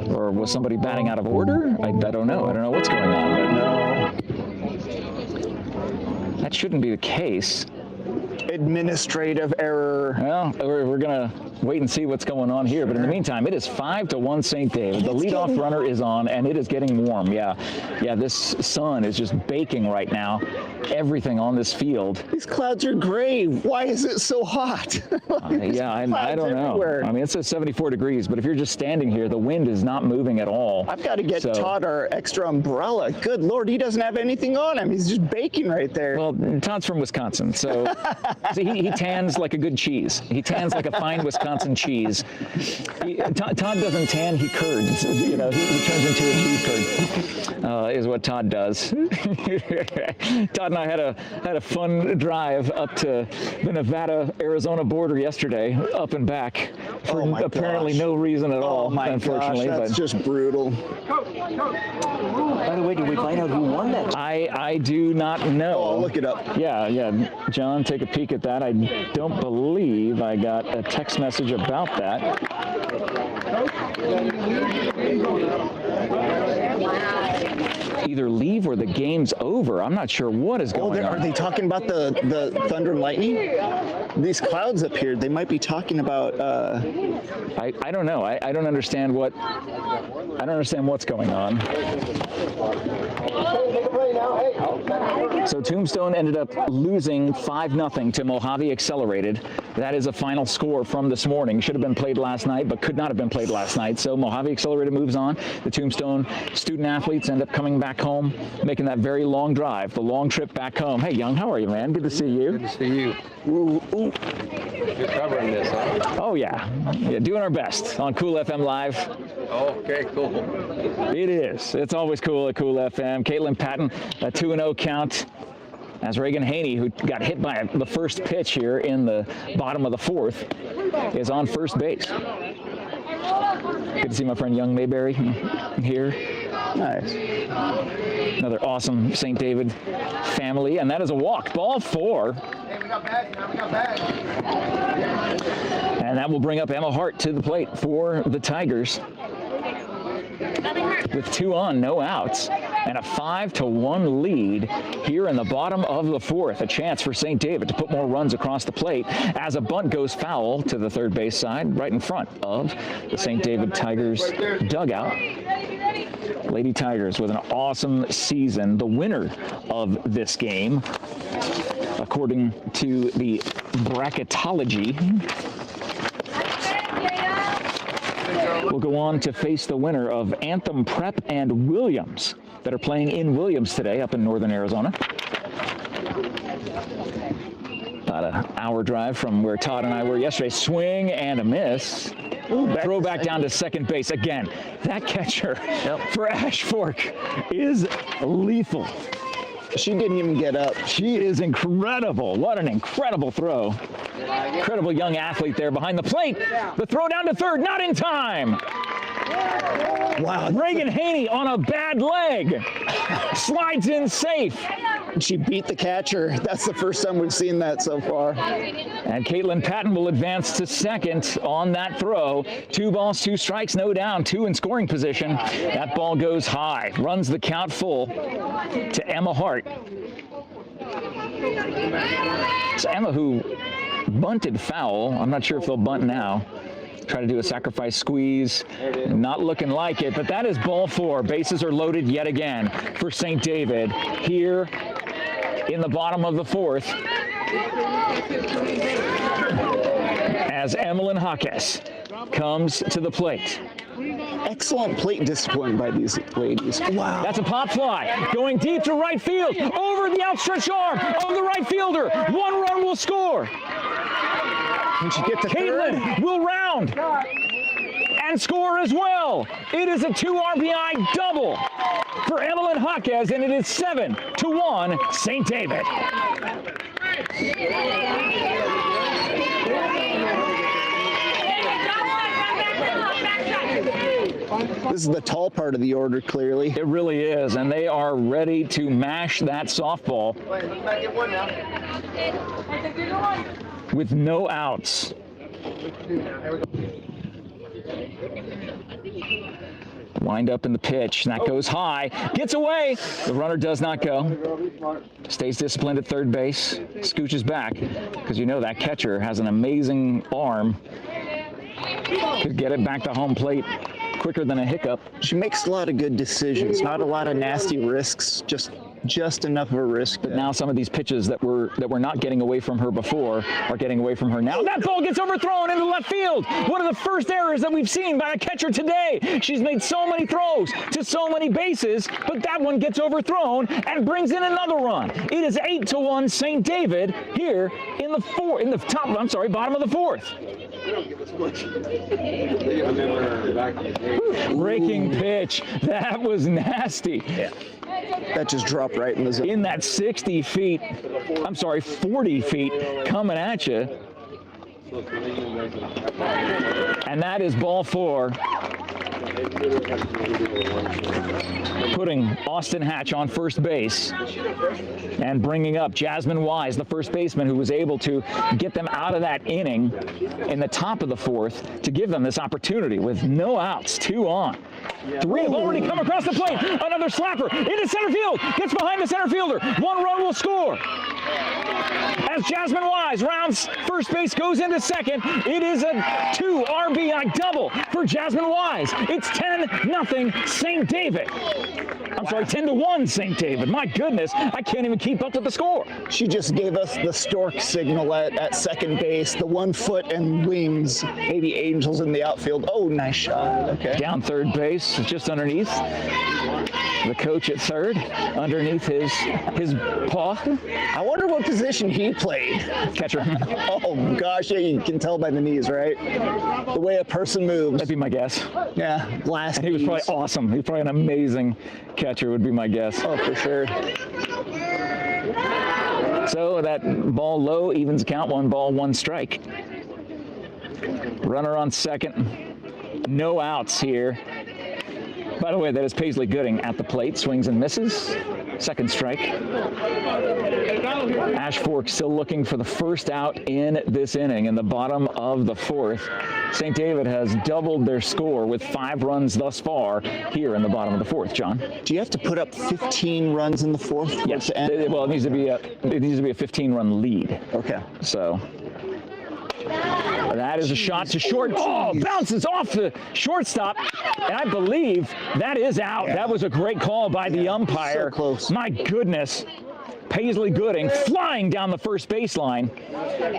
Or was somebody batting out of order? I don't know. I don't know what's going on. But no. That shouldn't be the case. Administrative error. Well, we're going to wait and see what's going on here. But in the meantime, it is 5-1 St. David. The leadoff runner is on, and it is getting warm. Yeah, this sun is just baking right now. Everything on this field. These clouds are gray. Why is it so hot? I don't know. I mean, it says 74 degrees, but if you're just standing here, the wind is not moving at all. I've got to get Todd our extra umbrella. Good Lord, he doesn't have anything on him. He's just baking right there. Well, Todd's from Wisconsin, so he tans like a good cheese. He tans like a fine Wisconsin cheese. Todd doesn't tan, he curds. You know, he turns into a cheese curd, is what Todd does. Todd and I had a fun drive up to the Nevada-Arizona border yesterday, up and back, for apparently no reason at all, unfortunately. Gosh, that's just brutal. By the way, did we find out who won that? I do not know. Oh, look it up. Yeah. John, take a peek at that. I don't believe I got a text message about that. Either leave or the game's over. I'm not sure what is going on. Are they talking about the thunder and lightning? These clouds appeared. They might be talking about. I don't know. I don't understand what's going on. So Tombstone ended up losing 5-0 to Mojave Accelerated. That is a final score from this morning. Should have been played last night, but could not have been played last night. So Mojave Accelerated moves on. The Tombstone student athletes end up coming back home, making that very long drive, the long trip back home. Hey, Young, how are you, man? Good to see you. Good to see you. Ooh. You're covering this, huh? Oh, yeah, doing our best on Cool FM Live. Okay, cool. It is. It's always cool at Cool FM. Caitlin Patton, a 2-0 count. As Reagan Haney, who got hit by the first pitch here in the bottom of the fourth, is on first base. Good to see my friend Young Mayberry here. Nice. Another awesome St. David family, and that is a walk. Ball 4. Hey, we got bags now. We got bags. And that will bring up Emma Hart to the plate for the Tigers. With 2 on, no outs, and a 5-1 lead here in the bottom of the fourth. A chance for St. David to put more runs across the plate as a bunt goes foul to the third base side, right in front of the St. David Tigers dugout. Lady Tigers with an awesome season, the winner of this game, according to the bracketology. will go on to face the winner of Anthem Prep and Williams that are playing in Williams today up in northern Arizona. About an hour drive from where Todd and I were yesterday. Swing and a miss. Throw back down to second base again. That catcher for Ash Fork is lethal. She didn't even get up. She is incredible. What an incredible throw. Incredible young athlete there behind the plate. The throw down to third, not in time. Wow. Reagan Haney on a bad leg. Slides in safe. She beat the catcher. That's the first time we've seen that so far. And Caitlin Patton will advance to second on that throw. 2 balls, 2 strikes, no down, 2 in scoring position. That ball goes high, runs the count full to Emma Hart. It's Emma who bunted foul. I'm not sure if they'll bunt now. Try to do a sacrifice squeeze. Not looking like it, but that is ball 4. Bases are loaded yet again for St. David here in the bottom of the 4th. As Emmeline Hawkes comes to the plate. Excellent plate discipline by these ladies. Wow. That's a pop fly. Going deep to right field. Over the outstretched arm of the right fielder. 1 run will score. When she gets to Caitlin will round and score as well. It is a 2 RBI double for Emmeline Hawkes, and it is 7-1 St. David. This is the tall part of the order, clearly. It really is, and they are ready to mash that softball with no outs. Wind up in the pitch, and that goes high. Gets away. The runner does not go. Stays disciplined at third base. Scooches back, because you know that catcher has an amazing arm. Could get it back to home plate quicker than a hiccup. She makes a lot of good decisions. Not a lot of nasty risks. Just enough of a risk. But now some of these pitches that were not getting away from her before are getting away from her now. That ball gets overthrown into left field. One of the first errors that we've seen by a catcher today. She's made so many throws to so many bases, but that one gets overthrown and brings in another run. It is 8-1 St. David here in the bottom of the 4th. Breaking pitch. That was nasty. Yeah. That just dropped right in the zone. In that 40 feet coming at you. And that is ball 4. Putting Austin Hatch on first base and bringing up Jasmine Wise, the first baseman, who was able to get them out of that inning in the top of the 4th to give them this opportunity with no outs, 2 on. 3 have already come across the plate. Another slapper into center field. Gets behind the center fielder. 1 run will score. As Jasmine Wise rounds first base, goes into second. It is a 2 RBI double for Jasmine Wise. It's 10-0 St. David. I'm sorry, 10-1 St. David. My goodness, I can't even keep up with the score. She just gave us the stork signal at second base, the 1 foot and wings, maybe angels in the outfield. Oh, nice shot. Okay. Down third base, just underneath. The coach at third, underneath his paw. I wonder what position he played. Catcher. Oh gosh, yeah, you can tell by the knees, right? The way a person moves. That'd be my guess. Yeah, glass. And he was probably awesome. He was probably an amazing catcher, would be my guess. Oh, for sure. So that ball low evens count, 1 ball, 1 strike. Runner on second. No outs here. By the way, that is Paisley Gooding at the plate. Swings and misses. Second strike. Ash Fork still looking for the first out in this inning in the bottom of the 4th. St. David has doubled their score with 5 runs thus far here in the bottom of the 4th. John? Do you have to put up 15 runs in the 4th? Yes. Well, it needs to be a 15-run lead. Okay. So that is a shot to short. Oh, bounces off the shortstop. And I believe that is out. Yeah. That was a great call by the umpire. So close. My goodness. Paisley Gooding flying down the first baseline,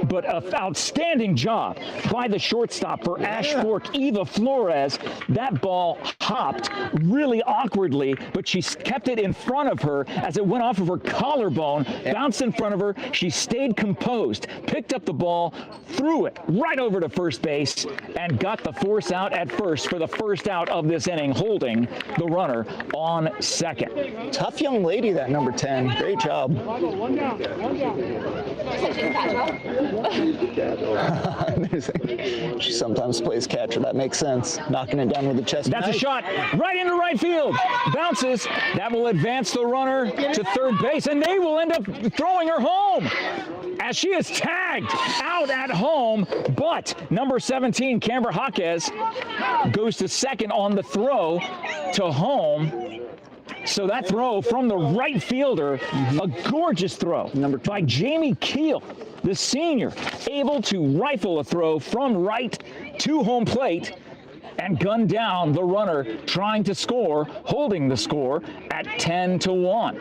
but an outstanding job by the shortstop for Ash Fork, Eva Flores. That ball hopped really awkwardly, but she kept it in front of her as it went off of her collarbone, bounced in front of her. She stayed composed, picked up the ball, threw it right over to first base, and got the force out at first for the first out of this inning, holding the runner on second. Tough young lady, that number 10. Great job. She sometimes plays catcher. That makes sense. Knocking it down with the chest. That's a shot right into right field. Bounces. That will advance the runner to third base, and they will end up throwing her home as she is tagged out at home. But number 17, Canberra Jaquez, goes to second on the throw to home. So that throw from the right fielder, a gorgeous throw by Jamie Keel, the senior, able to rifle a throw from right to home plate and gun down the runner trying to score, holding the score at 10-1.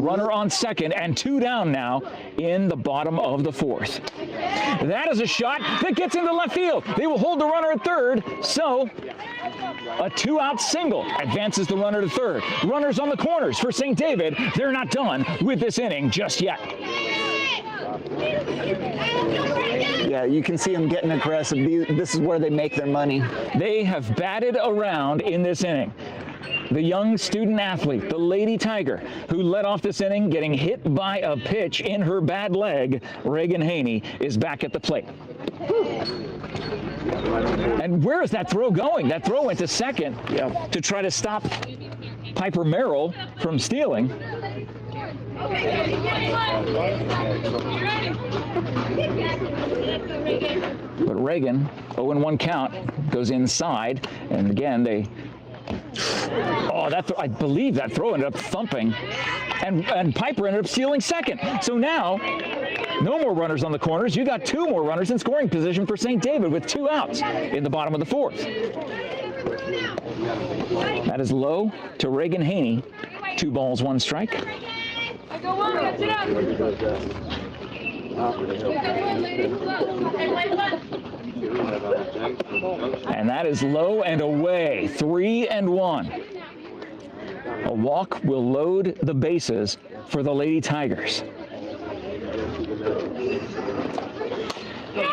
Runner on second and 2 down now in the bottom of the fourth. That is a shot that gets into left field. They will hold the runner at third, so a 2-out single advances the runner to third. Runners on the corners for St. David. They're not done with this inning just yet. Yeah, you can see them getting aggressive. This is where they make their money. They have batted around in this inning. The young student athlete, the Lady Tiger, who led off this inning getting hit by a pitch in her bad leg, Reagan Haney, is back at the plate. And where is that throw going? That throw went to second to try to stop Piper Merrill from stealing. But Reagan, 0-1 count, goes inside, and again I believe that throw ended up thumping, and Piper ended up stealing second. So now, no more runners on the corners. You got 2 more runners in scoring position for St. David with 2 outs in the bottom of the fourth. That is low to Reagan Haney. 2 balls, 1 strike. And that is low and away, 3-1. A walk will load the bases for the Lady Tigers.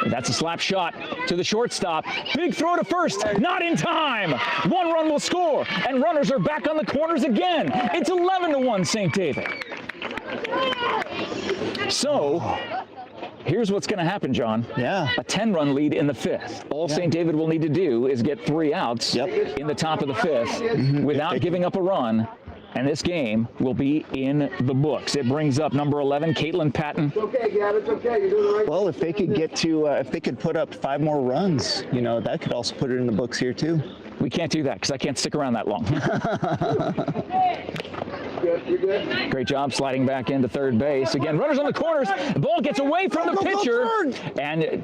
That's a slap shot to the shortstop. Big throw to first, not in time. 1 run will score, and runners are back on the corners again. It's 11-1 St. David. So, here's what's going to happen, John. Yeah. A 10-run lead in the 5th. All St. David will need to do is get 3 outs in the top of the 5th without giving up a run, and this game will be in the books. It brings up number 11, Caitlin Patton. It's okay, Gab. It's okay. You're doing the right. Well, if they could get to, if they could put up 5 more runs, you know, that could also put it in the books here too. We can't do that because I can't stick around that long. You're good. Great job sliding back into third base. Again, runners on the corners. The ball gets away from the pitcher, and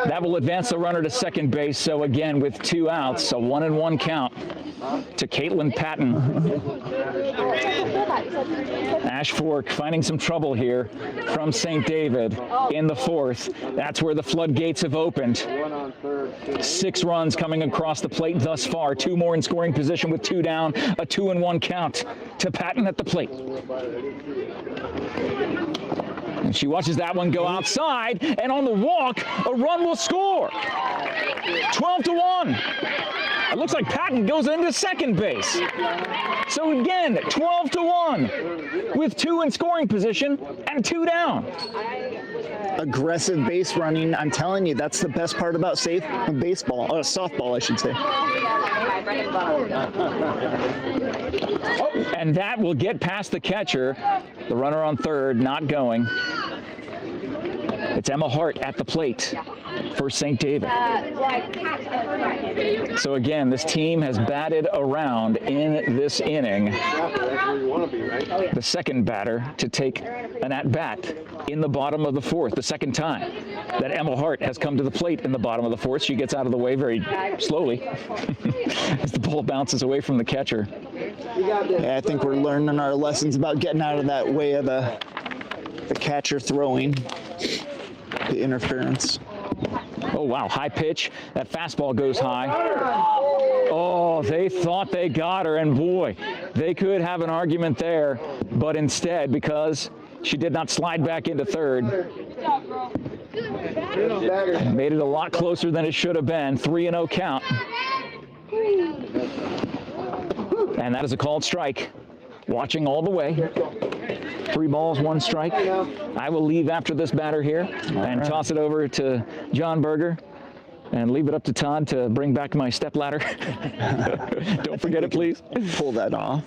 that will advance the runner to second base. So again, with 2 outs, a 1-1 count to Caitlin Patton. Ash Fork finding some trouble here from St. David in the 4th. That's where the floodgates have opened. 6 runs coming across the plate thus far. 2 more in scoring position with 2 down. A 2-1 count to Patton at the plate. And she watches that one go outside, and on the walk, a run will score. 12-1. It looks like Patton goes into second base. So again, 12-1 with 2 in scoring position and 2 down. Aggressive base running. I'm telling you, that's the best part about baseball, softball, I should say. And that will get past the catcher. The runner on third not going. It's Emma Hart at the plate for St. David. So again, this team has batted around in this inning. The second batter to take an at-bat in the bottom of the 4th, the second time that Emma Hart has come to the plate in the bottom of the 4th. She gets out of the way very slowly as the ball bounces away from the catcher. Yeah, I think we're learning our lessons about getting out of that way of the catcher throwing the interference. Oh, wow, high pitch. That fastball goes high. Oh, they thought they got her, and boy, they could have an argument there, but instead, because she did not slide back into third, made it a lot closer than it should have been. 3-0 count. And that is a called strike. Watching all the way. 3 balls, 1 strike. I will leave after this batter here and toss it over to John Berger and leave it up to Todd to bring back my stepladder. Don't forget it, please. Pull that off.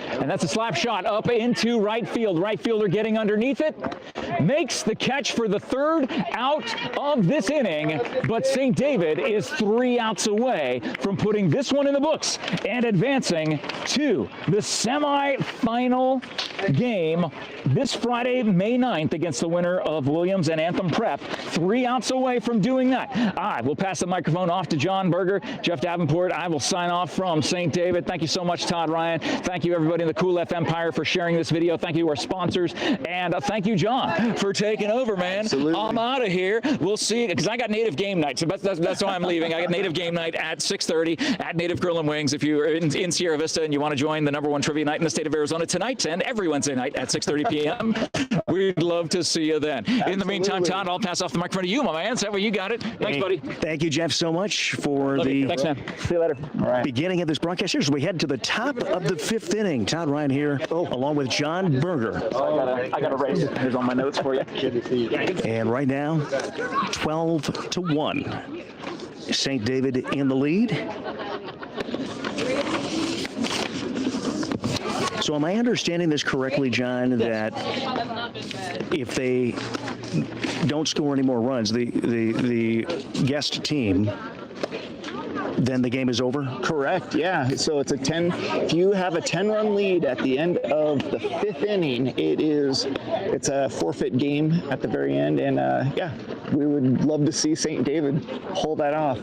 And that's a slap shot up into right field. Right fielder getting underneath it. Makes the catch for the 3rd out of this inning, but St. David is 3 outs away from putting this one in the books and advancing to the semifinal game this Friday, May 9th, against the winner of Williams and Anthem Prep. 3 outs away from doing that. I will pass the microphone off to John Berger, Jeff Davenport. I will sign off from St. David. Thank you so much, Todd Ryan. Thank you, everybody in the Cool F Empire, for sharing this video. Thank you to our sponsors, and thank you, John, for taking over, man. Absolutely. I'm out of here. We'll see, because I got Native Game Night, so that's why I'm leaving. I got Native Game Night at 6:30 at Native Grill and Wings. If you're in Sierra Vista and you want to join the #1 trivia night in the state of Arizona tonight and every Wednesday night at 6:30 p.m., we'd love to see you then. Absolutely. In the meantime, Todd, I'll pass off the microphone to you, my man. So you got it. Thanks, buddy. Thank you, Jeff, so much for Thanks, man. See you later. All right. beginning of this broadcast. Here's we head to the top of the 5th inning. Todd Ryan here, along with John Berger. I got a race. Here's all my notes for you. And right now, 12-1. St. David in the lead. So am I understanding this correctly, John, that if they don't score any more runs, the guest team, then the game is over? Correct, yeah. So it's a 10. If you have a 10-run lead at the end of the 5th inning, it's a forfeit game at the very end. And yeah, we would love to see St. David hold that off.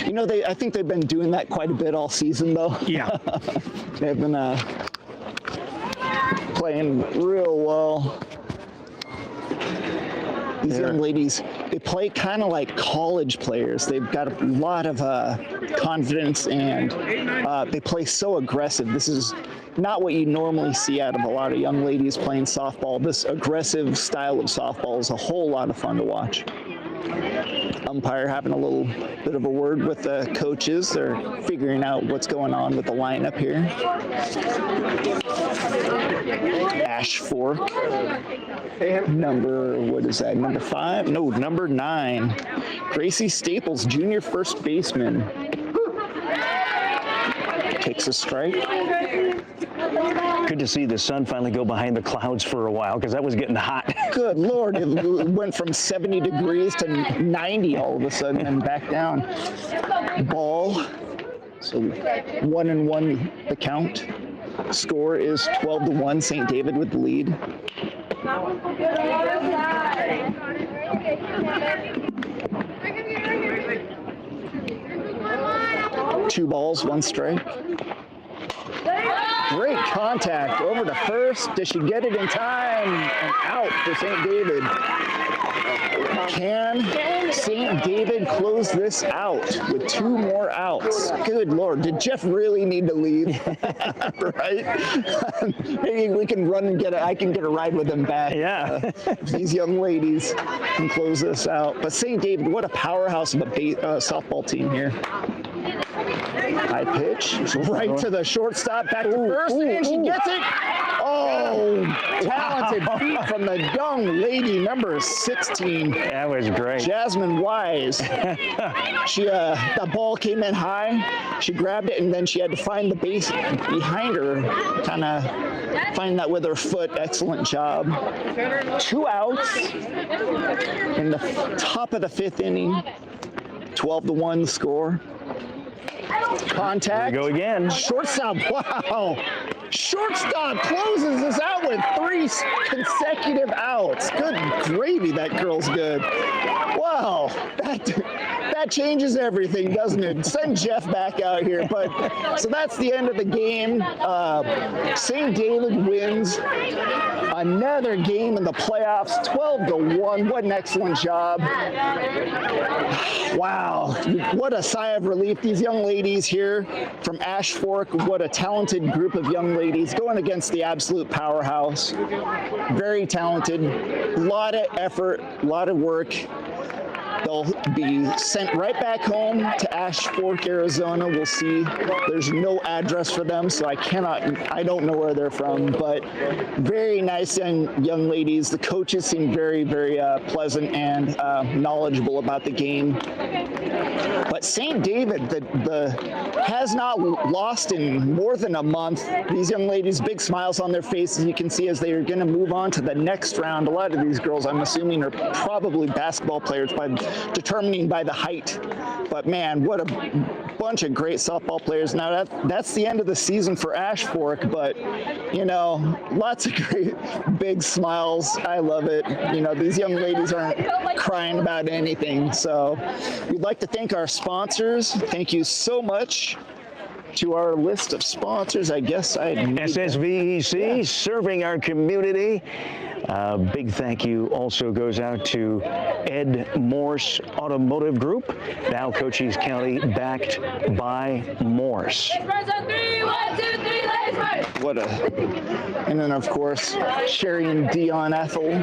You know, I think they've been doing that quite a bit all season, though. Yeah. They've been playing real well. These young ladies, they play kind of like college players. They've got a lot of confidence, and they play so aggressive. This is not what you normally see out of a lot of young ladies playing softball. This aggressive style of softball is a whole lot of fun to watch. Umpire having a little bit of a word with the coaches. They're figuring out what's going on with the lineup here. Ash Fork, number 5? No, number 9. Gracie Staples, junior first baseman. Takes a strike. Good to see the sun finally go behind the clouds for a while, because that was getting hot. Good Lord, it went from 70 degrees to 90 all of a sudden and back down. Ball, so 1-1 the count. Score is 12-1, St. David with the lead. Two balls, 1 strike. Great contact over to first. Does she get it in time? And out for St. David. Can St. David close this out with 2 more outs? Good Lord, did Jeff really need to leave? Right? Maybe we can run and I can get a ride with him back. Yeah. These young ladies can close this out. But St. David, what a powerhouse of a softball team here. High pitch, right to the shortstop, back to first, and she gets it. Oh, talented feet from the young lady, number 16. That was great. Jasmine Wise. The ball came in high. She grabbed it, and then she had to find the base behind her, kind of find that with her foot. Excellent job. 2 outs in the top of the 5th inning. 12-1 score. Contact. Here we go again. Shortstop. Wow. Shortstop closes this out with 3 consecutive outs. Good gravy. That girl's good. Wow. that changes everything, doesn't it? Send Jeff back out here. But so that's the end of the game. St. David wins another game in the playoffs, 12-1. What an excellent job. Wow, what a sigh of relief. These young ladies here from Ash Fork, what a talented group of young ladies going against the absolute powerhouse. Very talented, a lot of effort, a lot of work. They'll be sent right back home to Ash Fork, Arizona. We'll see. There's no address for them, so I don't know where they're from, but very nice young ladies. The coaches seem very, very pleasant and knowledgeable about the game. But St. David has not lost in more than a month. These young ladies, big smiles on their faces, you can see as they are going to move on to the next round. A lot of these girls, I'm assuming, are probably basketball players determining by the height. But man, what a bunch of great softball players. Now that's the end of the season for Ash Fork, but you know, lots of great big smiles. I love it. You know, these young ladies aren't crying about anything. So we'd like to thank our sponsors. Thank you so much to our list of sponsors. I guess SSVEC, serving our community. Big thank you also goes out to MORSE Automotive Group, now Cochise County backed by MORSE. And then of course, Sherry and Dion Ethel.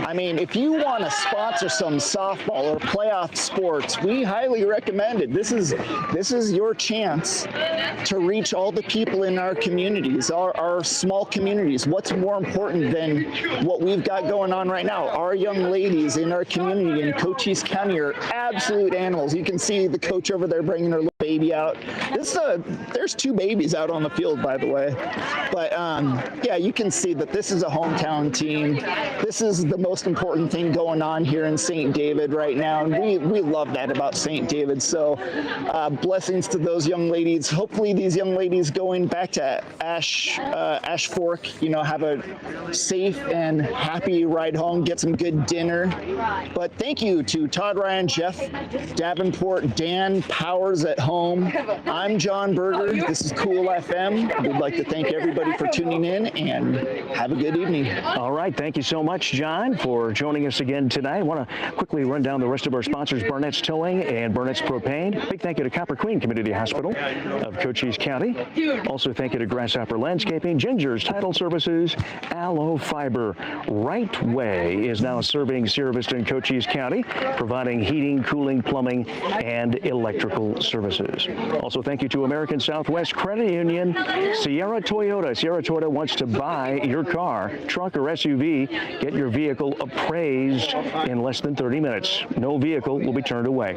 I mean, if you want to sponsor some softball or playoff sports, we highly recommend it. This is your chance to reach all the people in our communities, our small communities. What's more important than what we've got going on right now? Our young ladies in our community in Cochise County are absolute animals. You can see the coach over there bringing her little baby out. There's two babies out on the field, by the way. But yeah, you can see that this is a hometown team. This is the most important thing going on here in St. David right now, and we love that about St. David. So blessings to those young ladies. Hopefully these young ladies going back to Ash Fork, you know, have a safe and happy ride home, get some good dinner. But thank you to Todd, Ryan, Jeff Davenport, Dan Powers at home. I'm John Berger. This is Cool FM. We'd like to thank everybody for tuning in and have a good evening. All right. Thank you so much, John, for joining us again tonight. I want to quickly run down the rest of our sponsors, Barnett's Towing and Barnett's Propane. Big thank you to Copper Queen Community Hospital of Cochise County. Also thank you to Grasshopper Landscaping, Ginger's Title Services, Aloe Fiber. Right Way is now serving Sierra Vista and Cochise County, providing heating, cooling, plumbing, and electrical services. Also thank you to American Southwest Credit Union, Sierra Toyota. Sierra Toyota wants to buy your car, truck, or SUV. Get your vehicle appraised in less than 30 minutes. No vehicle will be turned away.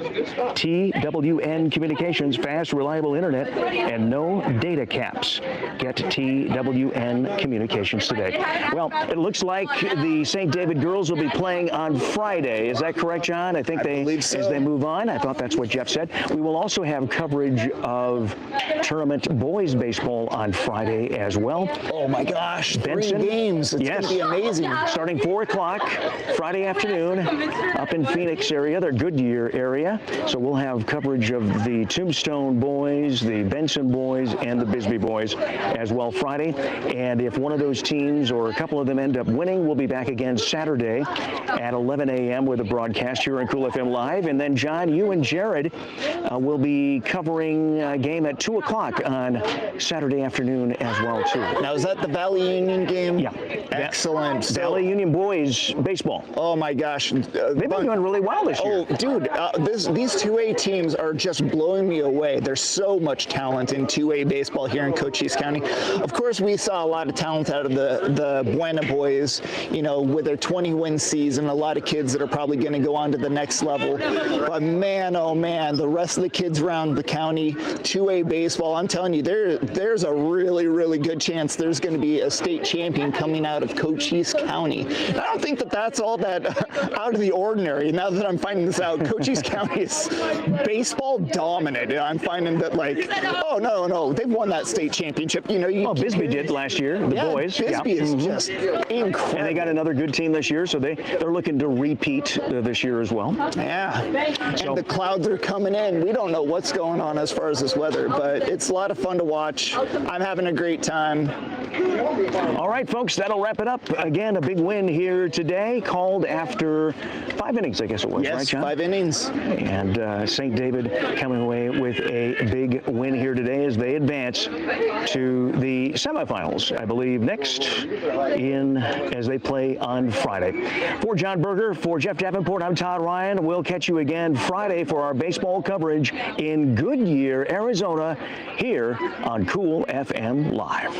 TWN Communications, fast, reliable internet, and no data caps. Get TWN Communications today. Well, it looks like the St. David girls will be playing on Friday. Is that correct, John? I think as they move on. I thought that's what Jeff said. We will also have coverage of tournament boys baseball on Friday as well. Oh my gosh, Benson, 3 games. It's going to be amazing. Starting 4 o'clock Friday afternoon up in Phoenix area, their Goodyear area. So we'll have coverage of the Tombstone boys, the Benson boys, and the Bisbee boys as well Friday. And if one of those teams or a couple of them end up winning, we'll be back again Saturday at 11 a.m. with a broadcast here on Cool FM Live. And then, John, you and Jared will be covering a game at 2 o'clock on Saturday afternoon as well, too. Now, is that the Valley Union game? Yeah. Excellent. Valley Union boys baseball. Oh, my gosh. They've been doing really well this year. Oh, dude, these 2A teams are just blowing me away. There's so much talent in 2A baseball here in Cochise County. Of course, we saw a lot of talent out of the Buena boys, you know, with their 20-win season. A lot of kids that are probably going to go on to the next level. But man, oh man, the rest of the kids around around the county, 2A baseball. I'm telling you, there's a really, really good chance there's going to be a state champion coming out of Cochise County. And I don't think that that's all that out of the ordinary. Now that I'm finding this out, Cochise County is baseball dominant. I'm finding that, like, oh, no, they've won that state championship. You know, Bisbee did last year, the boys. Bisbee is just incredible. And they got another good team this year, so they're looking to repeat this year as well. Yeah, and the clouds are coming in. We don't know what's going on as far as this weather, but it's a lot of fun to watch. I'm having a great time. All right, folks, that'll wrap it up. Again, a big win here today, called after 5 innings, I guess it was, Yes, right, John? 5 innings. And St. David coming away with a big win here today as they advance to the semifinals, I believe, next as they play on Friday. For John Berger, for Jeff Davenport, I'm Todd Ryan. We'll catch you again Friday for our baseball coverage in Goodyear, Arizona, here on Cool FM Live.